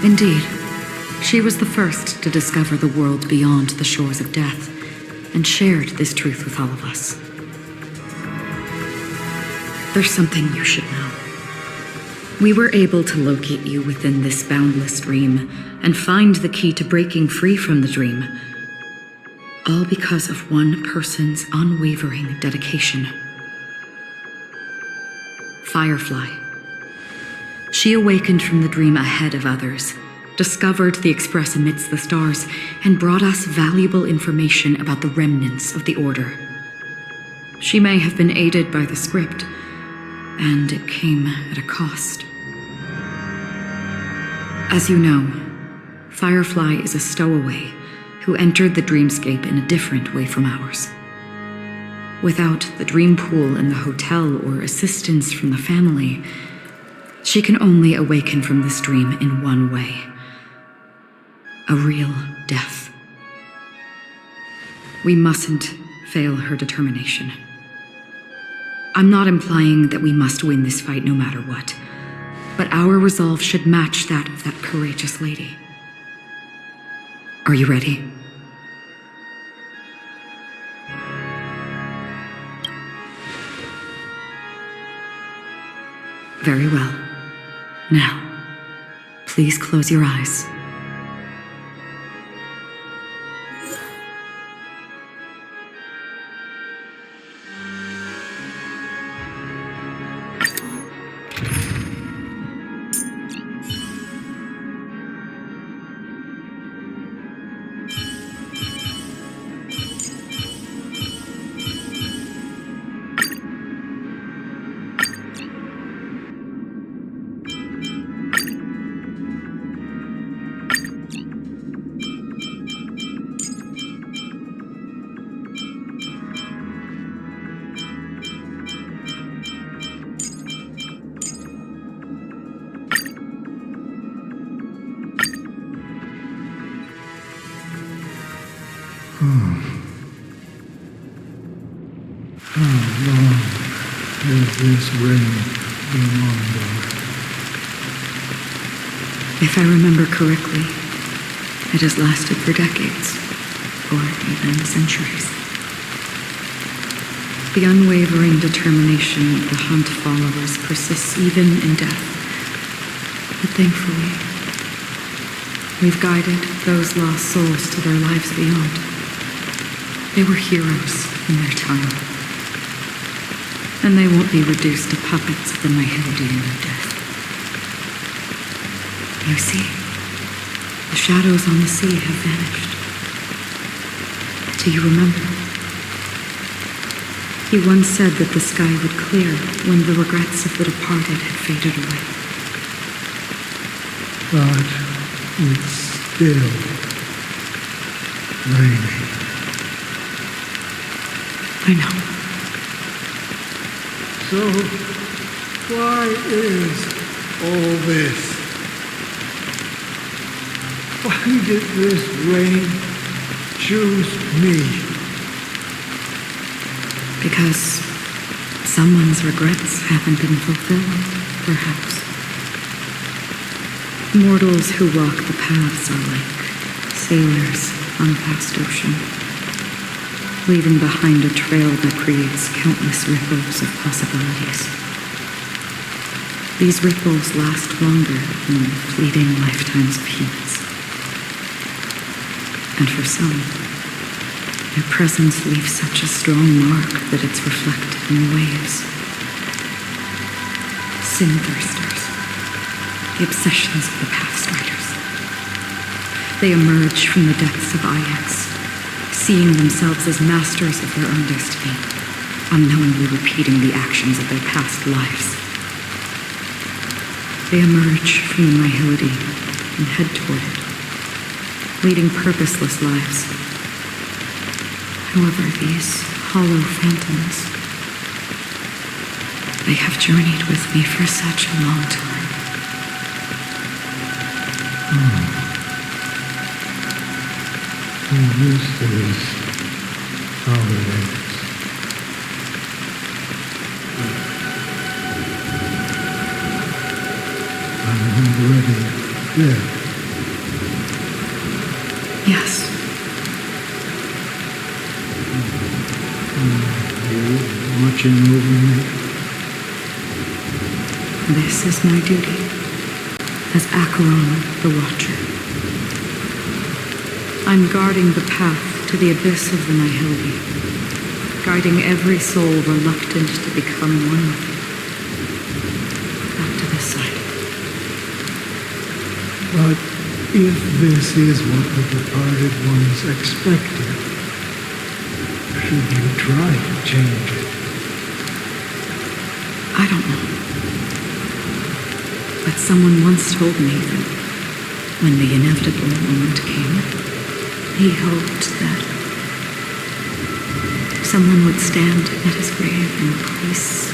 Indeed. She was the first to discover the world beyond the shores of death, and shared this truth with all of us. There's something you should know. We were able to locate you within this boundless dream, and find the key to breaking free from the dream, all because of one person's unwavering dedication. Firefly. She awakened from the dream ahead of others, discovered the Express amidst the stars, and brought us valuable information about the remnants of the Order. She may have been aided by the script, and it came at a cost. As you know, Firefly is a stowaway who entered the dreamscape in a different way from ours. Without the dream pool in the hotel or assistance from the family, she can only awaken from this dream in one way. A real death. We mustn't fail her determination. I'm not implying that we must win this fight no matter what, but our resolve should match that of that courageous lady. Are you ready? Very well. Now, please close your eyes. How long has this rain been on, Lord? If I remember correctly, it has lasted for decades, or even centuries. The unwavering determination of the hunt followers persists even in death. But thankfully, we've guided those lost souls to their lives beyond. They were heroes in their time. And they won't be reduced to puppets of the Nihilidian of death. You see, the shadows on the sea have vanished. Do you remember? He once said that the sky would clear when the regrets of the departed had faded away. But it's still raining. I know. So, why is all this? Why did this rain choose me? Because someone's regrets haven't been fulfilled, perhaps. Mortals who walk the paths are like sailors on a vast ocean, leaving behind a trail that creates countless ripples of possibilities. These ripples last longer than fleeting lifetimes of humans. And for some, their presence leaves such a strong mark that it's reflected in the waves. Sin thirsters, the obsessions of the Pathstriders. They emerge from the depths of Ix, seeing themselves as masters of their own destiny, unknowingly repeating the actions of their past lives. They emerge from the Nihility and head toward it, leading purposeless lives. However, these hollow phantoms, they have journeyed with me for such a long time. And this is how it ends. I'm already dead. Yes. You watching over me? This is my duty as Acheron the Watcher. I'm guarding the path to the abyss of the Nihility, guiding every soul reluctant to become one with it. Back to this side. But if this is what the departed ones expected, should you try to change it? I don't know. But someone once told me that when the inevitable moment came, he hoped that someone would stand at his grave and place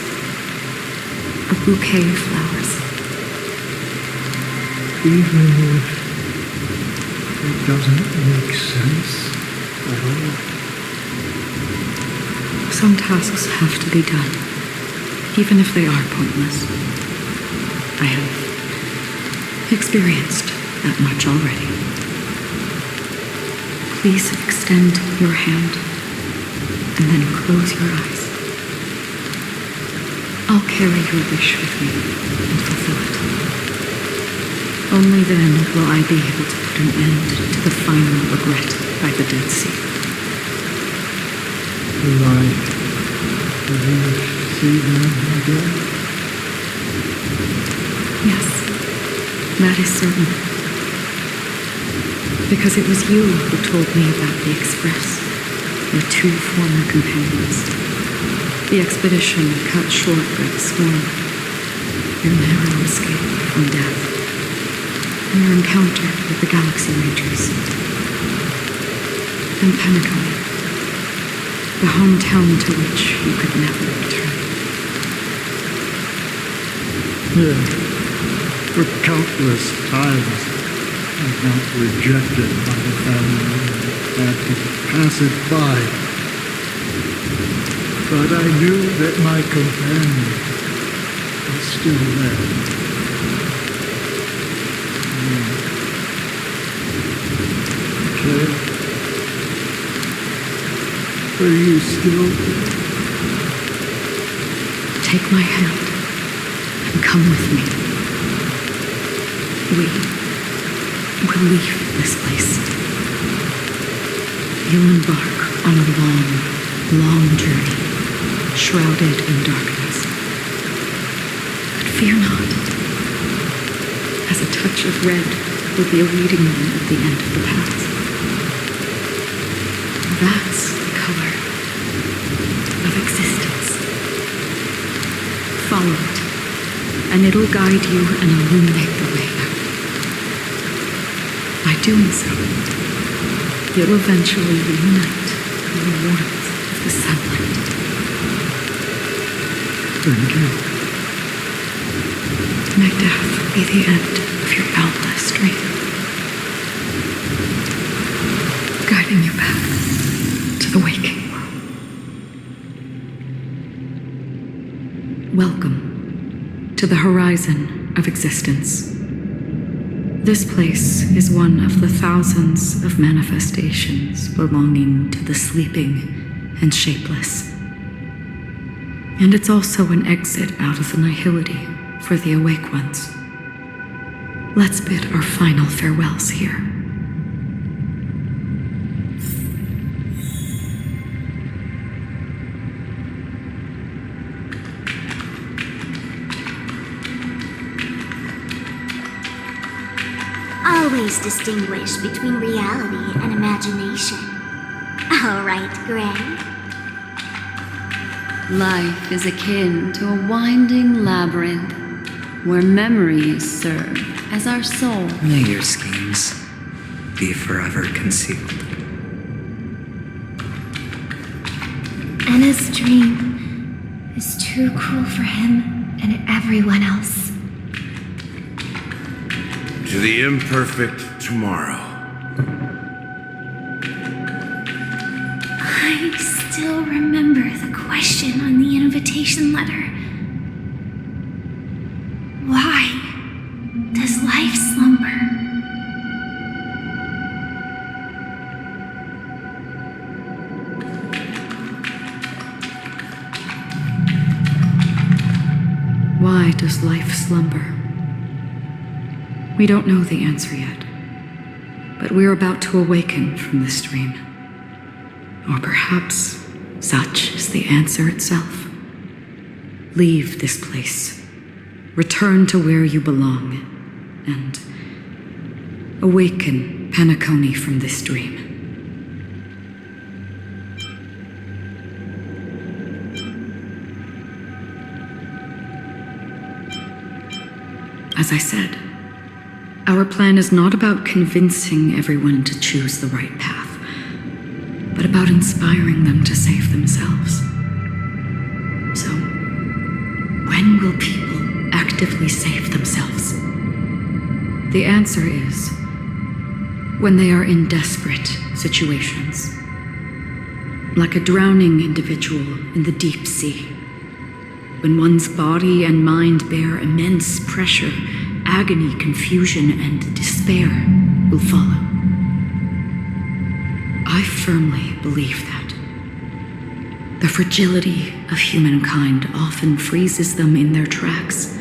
a bouquet of flowers. Even if it doesn't make sense at all. Some tasks have to be done, even if they are pointless. I have experienced that much already. Please extend your hand and then close your eyes. I'll carry your wish with me and fulfill it. Only then will I be able to put an end to the final regret by the Dead Sea. Do I wish to see them again? Yes, that is certain. Because it was you who told me about the Express, your two former companions. The expedition cut short by the swarm, your narrow escape from death, and your encounter with the Galaxy Rangers. And Penacony, the hometown to which you could never return. Yeah, for countless times I felt rejected by the family and had to pass it by. But I knew that my companion was still there. Claire, are you still there? Take my hand and come with me. We'll leave this place. You'll embark on a long, long journey, shrouded in darkness. But fear not, as a touch of red will be awaiting you at the end of the path. That's the color of existence. Follow it, and it'll guide you and illuminate the way out. By doing so, you'll eventually reunite in the warmth of the sunlight. Thank you. May death be the end of your boundless dream, guiding you back to the waking world. Welcome to the horizon of existence. This place is one of the thousands of manifestations belonging to the sleeping and shapeless. And it's also an exit out of the nihility for the awake ones. Let's bid our final farewells here. Always distinguish between reality and imagination. All right, Gray. Life is akin to a winding labyrinth where memories serve as our soul. May your schemes be forever concealed. Anna's dream is too cruel for him and everyone else. To the imperfect tomorrow. I still remember the question on the invitation letter. Why does life slumber? Why does life slumber? We don't know the answer yet, but we're about to awaken from this dream. Or perhaps such is the answer itself. Leave this place, return to where you belong, and awaken Penacony from this dream. As I said, our plan is not about convincing everyone to choose the right path, but about inspiring them to save themselves. So, when will people actively save themselves? The answer is when they are in desperate situations. Like a drowning individual in the deep sea. When one's body and mind bear immense pressure, agony, confusion, and despair will follow. I firmly believe that the fragility of humankind often freezes them in their tracks.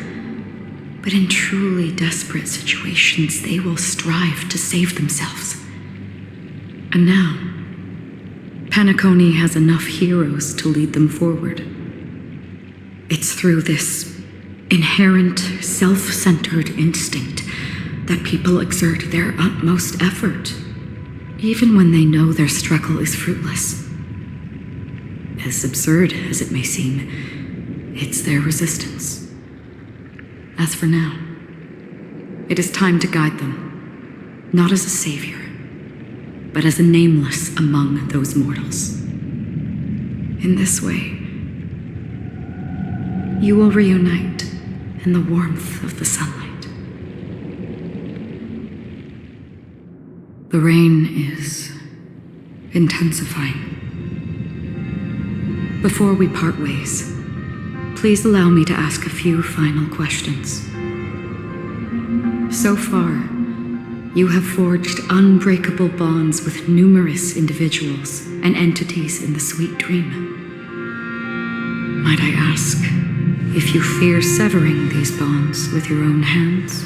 But in truly desperate situations, they will strive to save themselves. And now, Penacony has enough heroes to lead them forward. It's through this inherent, self-centered instinct that people exert their utmost effort, even when they know their struggle is fruitless. As absurd as it may seem, it's their resistance. As for now, it is time to guide them, not as a savior, but as a nameless among those mortals. In this way, you will reunite in the warmth of the sunlight. The rain is intensifying. Before we part ways, please allow me to ask a few final questions. So far, you have forged unbreakable bonds with numerous individuals and entities in the Sweet Dream. Might I ask if you fear severing these bonds with your own hands?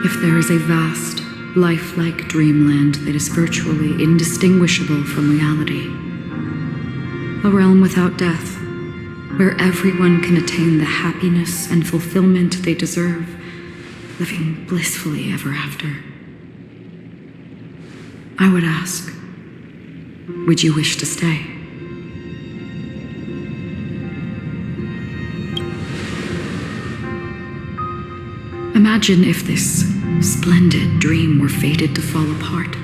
If there is a vast, lifelike dreamland that is virtually indistinguishable from reality, a realm without death, where everyone can attain the happiness and fulfillment they deserve, living blissfully ever after, I would ask, would you wish to stay? Imagine if this splendid dream were fated to fall apart.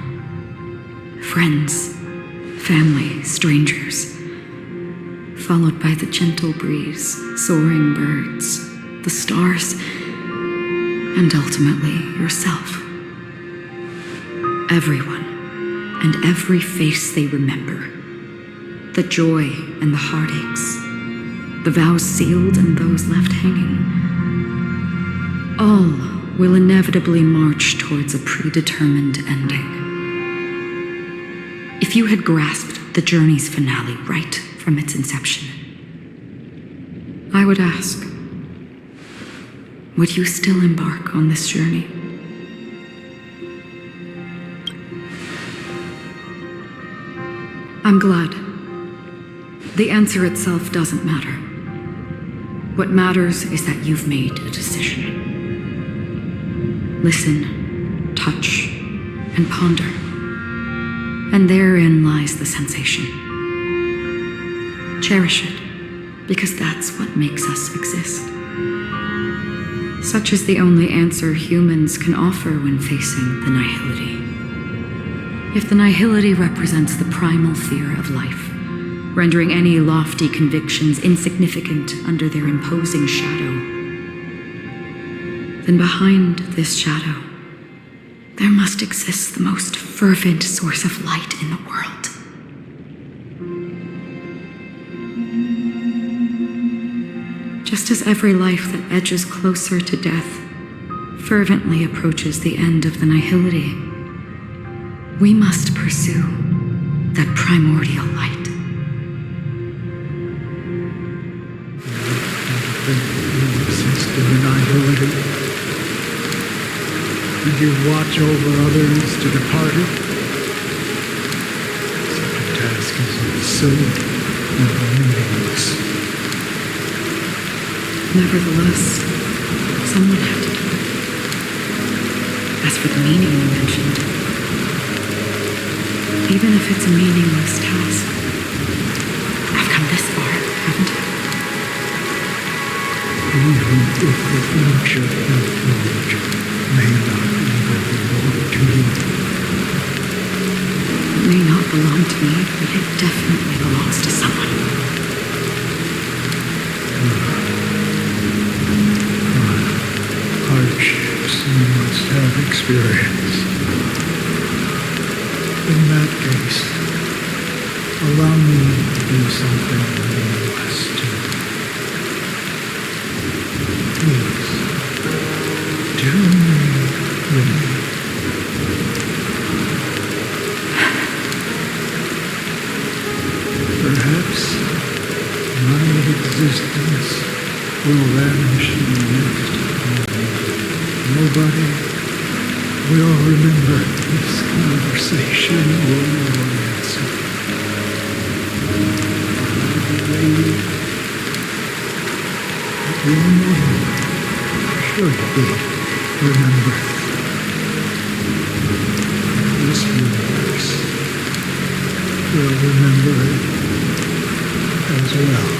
Friends, family, strangers, followed by the gentle breeze, soaring birds, the stars, and ultimately yourself. Everyone and every face they remember, the joy and the heartaches, the vows sealed and those left hanging, all will inevitably march towards a predetermined ending. If you had grasped the journey's finale right from its inception, I would ask, would you still embark on this journey? I'm glad. The answer itself doesn't matter. What matters is that you've made a decision. Listen, touch, and ponder. And therein lies the sensation. Cherish it, because that's what makes us exist. Such is the only answer humans can offer when facing the nihility. If the nihility represents the primal fear of life, rendering any lofty convictions insignificant under their imposing shadow, then behind this shadow, there must exist the most fervent source of light in the world. Just as every life that edges closer to death fervently approaches the end of the nihility, we must pursue that primordial light. Exist in annihility. Did you watch over others to depart it? Such a task is absurd and meaningless. Nevertheless, someone had to do it. As for the meaning you mentioned, even if it's a meaningless task, I've come this far, haven't I? Even if the future and forge may not even belong to you. It may not belong to me, but it definitely belongs to someone. Hardships you must have experienced. In that case, allow me to do something meaningless too. Please, darkness will vanish in the next moment. Nobody will remember this conversation or your answer. I believe that your name should be remembered. This universe will remember it as well.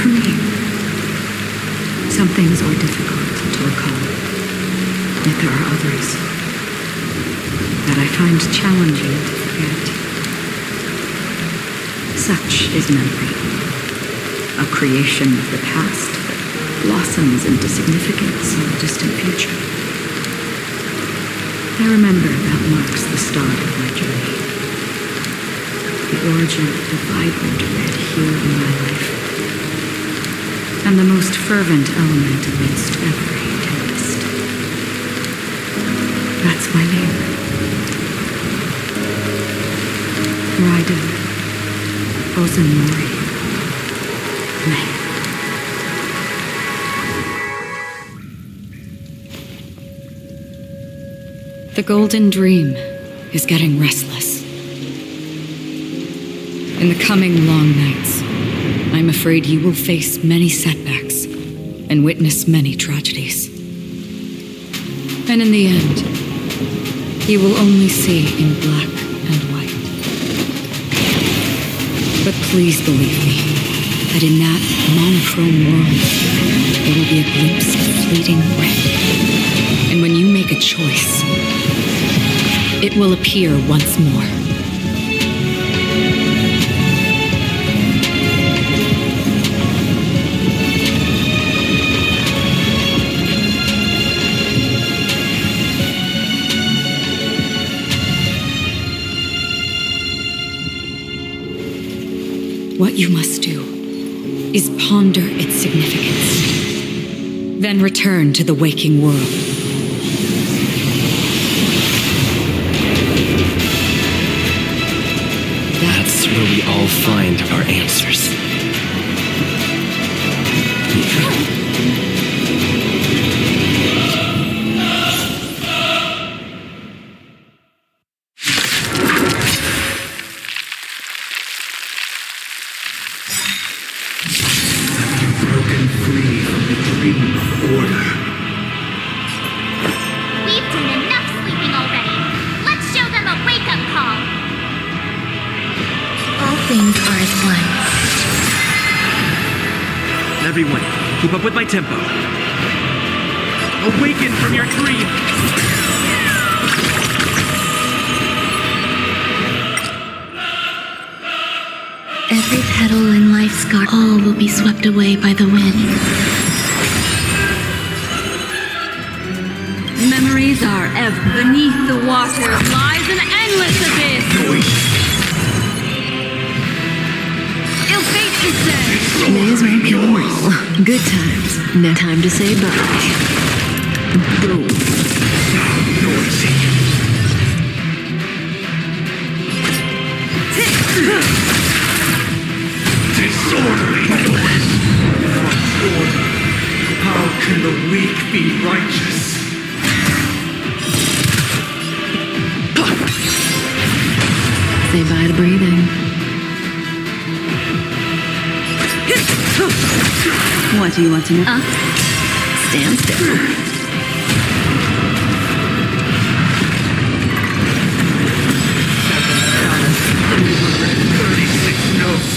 For me, some things are difficult to recall, yet there are others that I find challenging to forget. Such is memory, a creation of the past that blossoms into significance in the distant future. I remember that marks the start of my journey, the origin of the vibrant red hue in my life, and the most fervent element amidst every tempest. That's my name. Raiden Ozanori May. The Golden Dream is getting restless. In the coming long nights, I'm afraid you will face many setbacks and witness many tragedies. And in the end, you will only see in black and white. But please believe me, that in that monochrome world, there will be a glimpse of fleeting red. And when you make a choice, it will appear once more. What you must do is ponder its significance, then return to the waking world. That's where we all find our answers. Broken free from the dream of order. We've done enough sleeping already. Let's show them a wake-up call. All things are as one. Everyone, keep up with my tempo. Awaken from your dream! Every petal in life's garden, all will be swept away by the wind. Memories are ever beneath the water lies an endless abyss. Ill fate is said. May as well kill them all. Good times. No time to say bye. Boom. Disorderly noise. How can the weak be righteous? Say bye to breathing. What do you want to know? Stand still. 36 notes.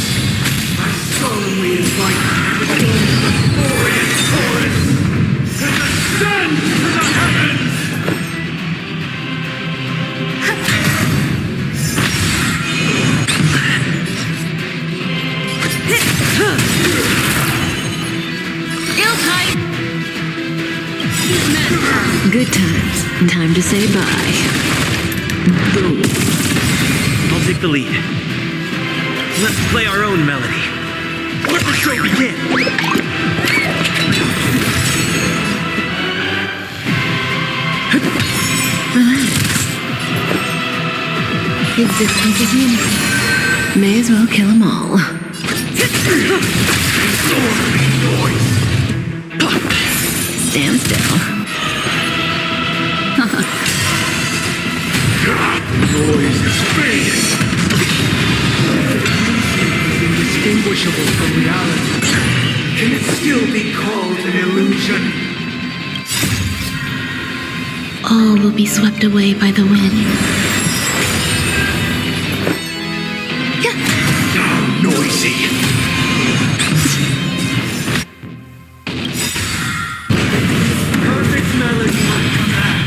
I solemnly invite the souls of the glorious chorus to descend to the heavens! Good times. Time to say bye. Boom. I'll take the lead. Let's play our own melody. Let the show begin! Relax. Existence is unity. May as well kill them all. Stand still. Noise is fading. Indistinguishable from reality. Can it still be called an illusion? All will be swept away by the wind. Now noisy. Perfect melody on command.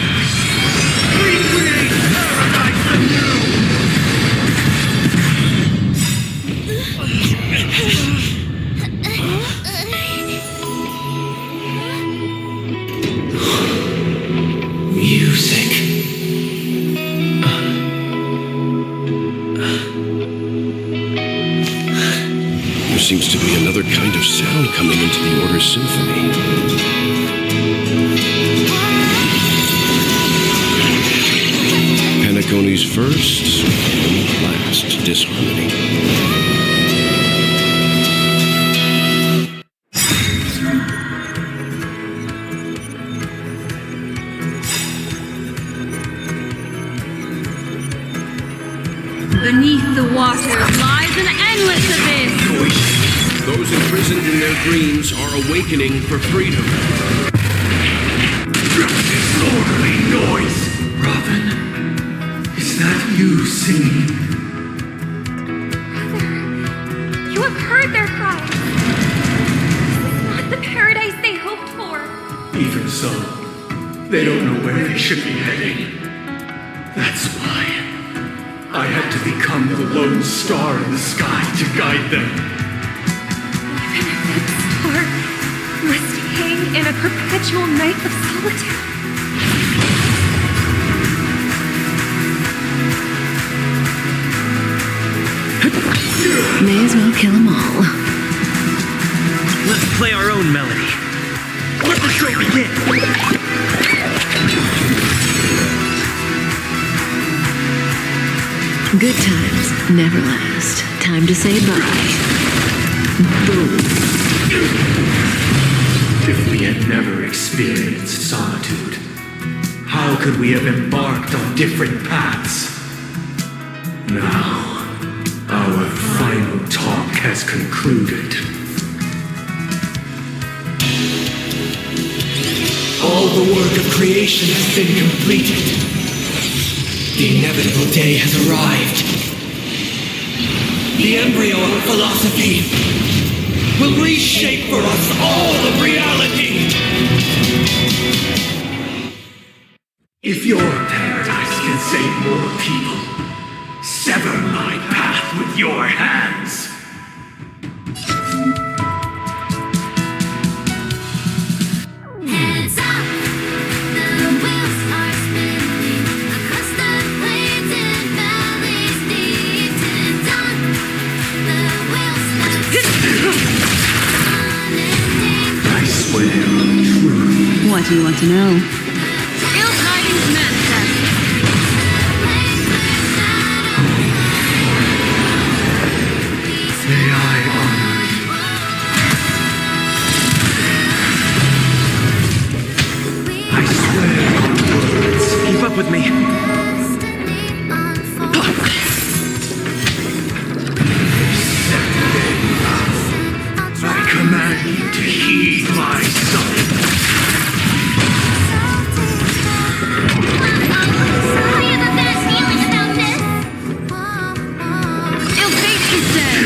Recreate paradise anew. Music. There seems to be another kind of sound coming into the Order's symphony. Penacony's first and last disharmony. Beneath the water lies an endless abyss. Those imprisoned in their dreams are awakening for freedom. Disorderly noise. Robin, is that you singing? You have heard their cries. This is not the paradise they hoped for. Even so, they don't know where they should be heading. That's why I had to become the lone star in the sky to guide them. Even if that star must hang in a perpetual night of solitude. May as well kill them all. Let's play our own melody. Let the show begin. Good times never last. Time to say bye. Boom. If we had never experienced solitude, how could we have embarked on different paths? Now, our final talk has concluded. All the work of creation has been completed. The inevitable day has arrived. The embryo of philosophy will reshape for us all of reality. If your paradise can save more people, sever my path with your hands. Hands up, the wheels are spinning across the plains and valleys deep to dawn. The wheels have I swear on truth. What do you want to know? Ill tidings manifest. May I honor you. I swear on words. Keep up with me. I command you to heed my summons. I have a bad feeling about this. Ill fate is dead.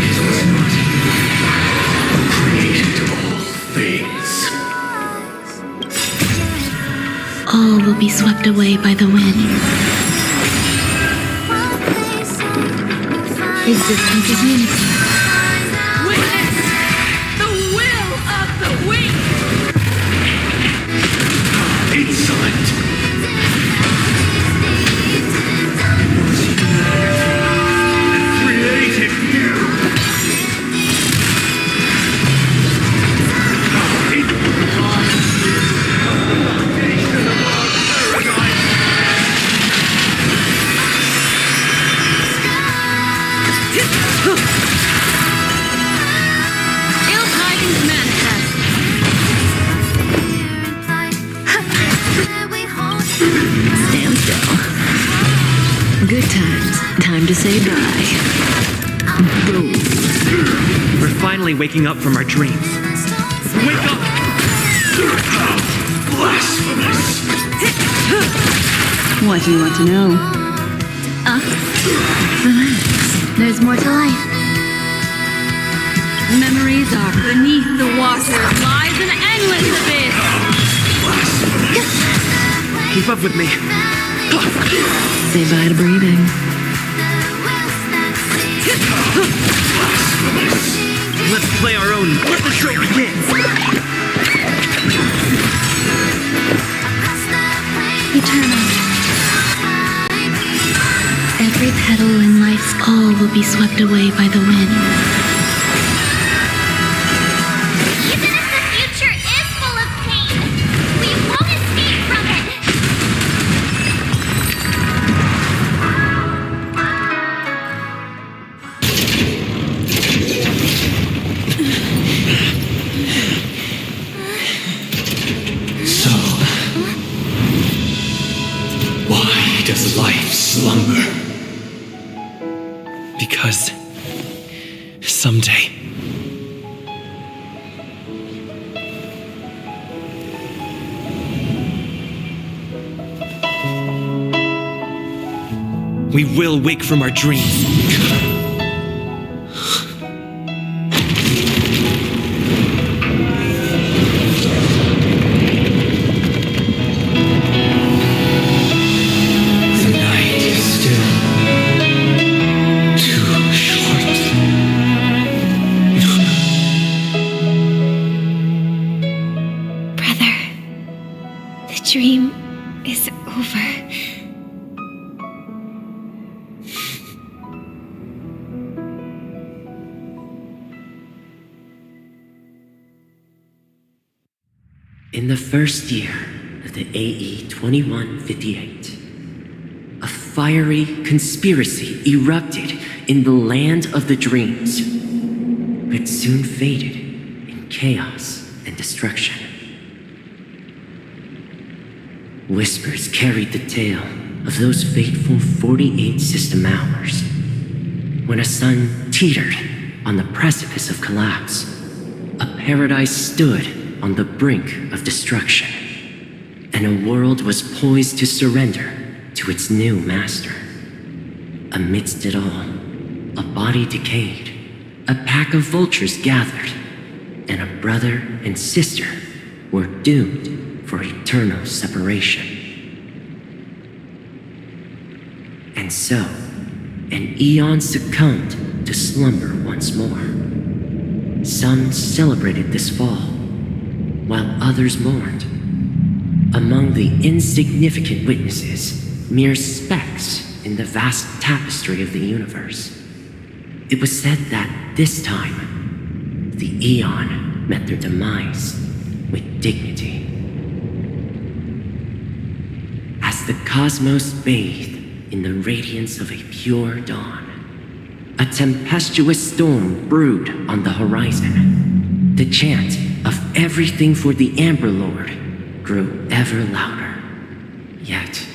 It was not who created all things. All will be swept away by the wind. Existence is unity. Witness the will of the weak. Insolent. Created you. It was the foundation of our paradise. Good times. Time to say bye. We're finally waking up from our dreams. Wake up! Blasphemous! What do you want to know? Relax. There's more to life. Memories are beneath the water, lies an endless abyss. Keep up with me. Say bye to breathing. Let's play our own. Let the show begin. Eternal. Every petal in life's all will be swept away by the wind. Even if the future is full of pain, we won't escape from it. So, why does life slumber? Because someday we will wake from our dreams. the night is still too short. Brother, the dream is over. In the first year of the AE 2158, a fiery conspiracy erupted in the land of the dreams, but soon faded in chaos and destruction. Whispers carried the tale of those fateful 48 system hours, when a sun teetered on the precipice of collapse. A paradise stood on the brink of destruction, and a world was poised to surrender to its new master. Amidst it all, a body decayed, a pack of vultures gathered, and a brother and sister were doomed for eternal separation. And so, an eon succumbed to slumber once more. Some celebrated this fall, while others mourned. Among the insignificant witnesses, mere specks in the vast tapestry of the universe, it was said that this time, the Eon met their demise with dignity. As the cosmos bathed in the radiance of a pure dawn, a tempestuous storm brewed on the horizon. The chant of everything for the Amber Lord grew ever louder. Yet,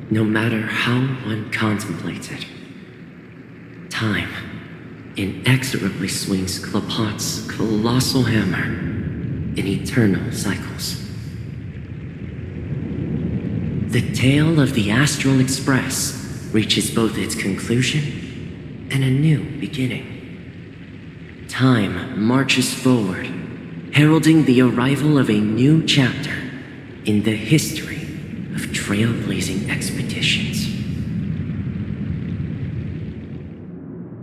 no matter how one contemplated, time inexorably swings Klapot's colossal hammer in eternal cycles. The tale of the Astral Express reaches both its conclusion and a new beginning. Time marches forward, heralding the arrival of a new chapter in the history of trailblazing expeditions.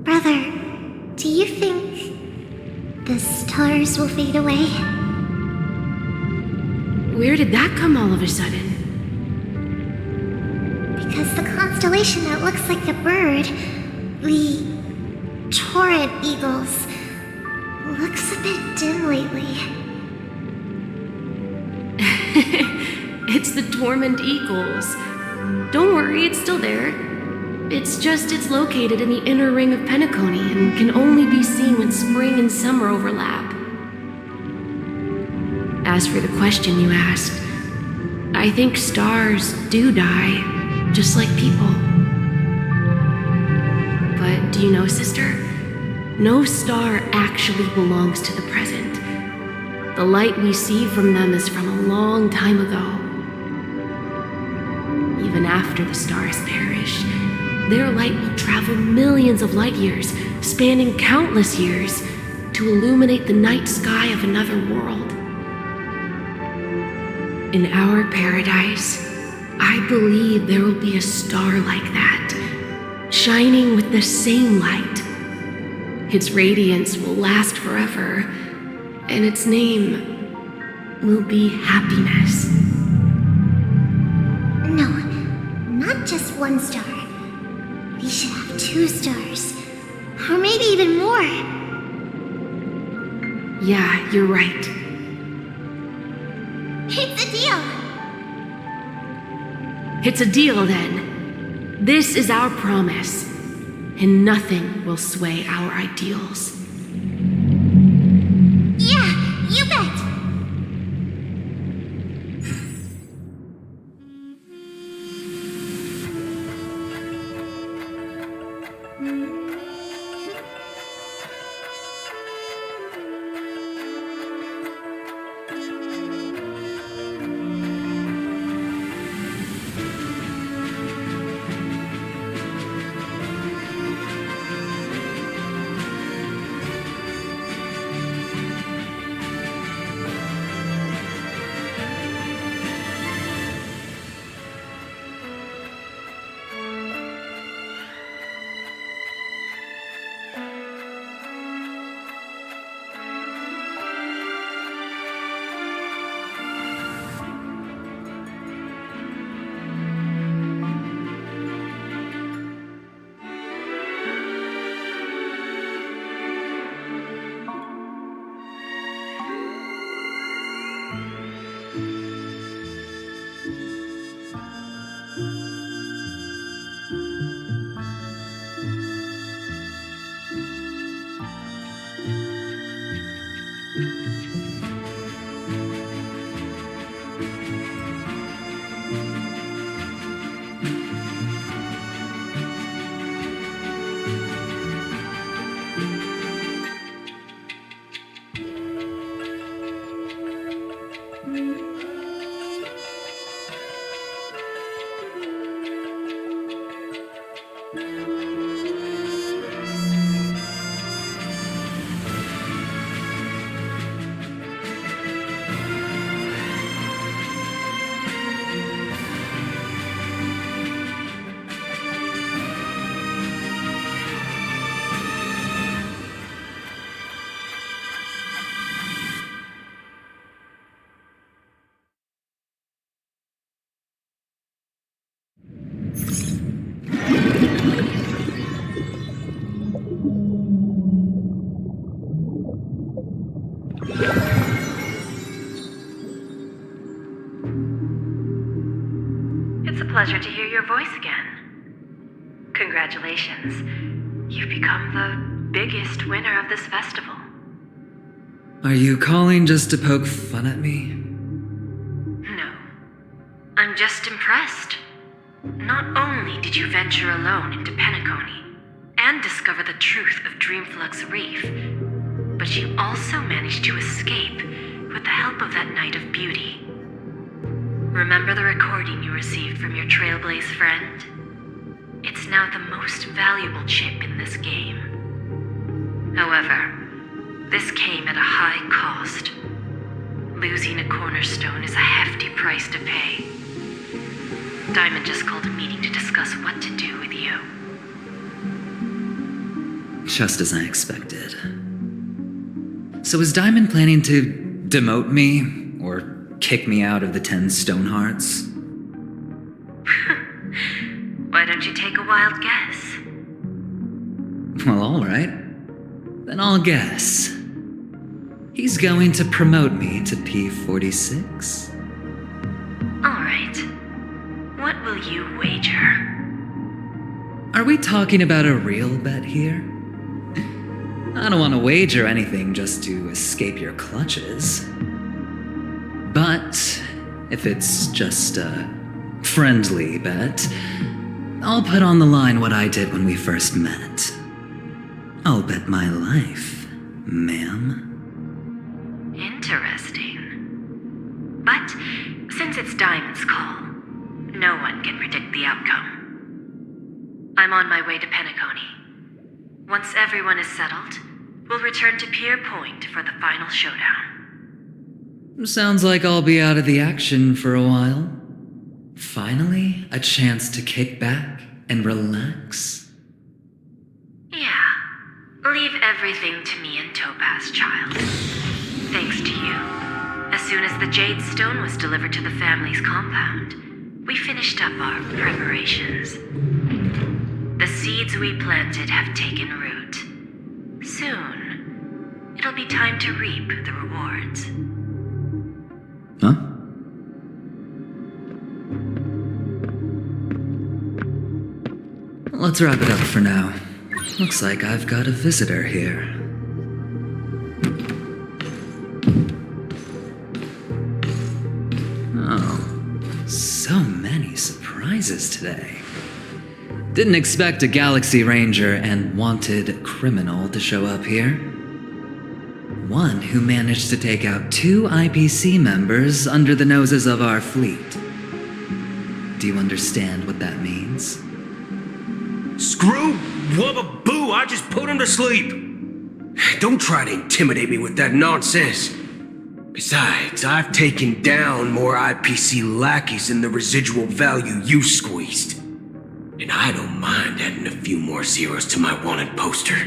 Brother, do you think the stars will fade away? Where did that come all of a sudden? Because the constellation that looks like a bird, the Torrid Eagles, looks a bit dim lately. It's the Torment Eagles. Don't worry, it's still there. It's just it's located in the inner ring of Penacony and can only be seen when spring and summer overlap. As for the question you asked, I think stars do die, just like people. Do you know, sister? No star actually belongs to the present. The light we see from them is from a long time ago. Even after the stars perish, their light will travel millions of light years, spanning countless years, to illuminate the night sky of another world. In our paradise, I believe there will be a star like that, shining with the same light. Its radiance will last forever, and its name will be happiness. No, not just one star. We should have 2 stars. Or maybe even more. Yeah, you're right. It's a deal. It's a deal, then. This is our promise, and nothing will sway our ideals. Yeah, you bet. It's a pleasure to hear your voice again. Congratulations. You've become the biggest winner of this festival. Are you calling just to poke fun at me? No. I'm just impressed. Not only did you venture alone into Penacony and discover the truth of Dreamflux Reef, but you also managed to escape with the help of that Knight of Beauty. Remember the recording you received from your Trailblaze friend? It's now the most valuable chip in this game. However, this came at a high cost. Losing a cornerstone is a hefty price to pay. Diamond just called a meeting to discuss what to do with you. Just as I expected. So is Diamond planning to demote me, or kick me out of the 10 Stonehearts? Why don't you take a wild guess? Well, alright. Then I'll guess. He's going to promote me to P46. Alright. What will you wager? Are we talking about a real bet here? I don't want to wager anything just to escape your clutches. But if it's just a friendly bet, I'll put on the line what I did when we first met. I'll bet my life, ma'am. Interesting. But since it's Diamond's call, no one can predict the outcome. I'm on my way to Penacony. Once everyone is settled, we'll return to Pier Point for the final showdown. Sounds like I'll be out of the action for a while. Finally, a chance to kick back and relax. Yeah. Leave everything to me and Topaz, child. Thanks to you, as soon as the Jade Stone was delivered to the family's compound, we finished up our preparations. The seeds we planted have taken root. Soon, it'll be time to reap the rewards. Huh? Let's wrap it up for now. Looks like I've got a visitor here. Oh, so many surprises today. Didn't expect a Galaxy Ranger and wanted criminal to show up here. One who managed to take out 2 IPC members under the noses of our fleet. Do you understand what that means? Screw Wubba Boo, I just put him to sleep. Don't try to intimidate me with that nonsense. Besides, I've taken down more IPC lackeys than the residual value you squeezed. And I don't mind adding a few more zeros to my wanted poster.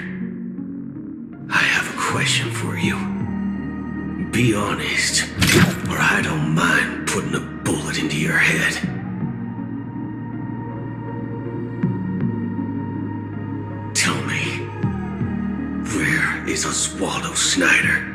I have a question for you. Be honest, or I don't mind putting a bullet into your head. Tell me, where is Oswaldo Snyder?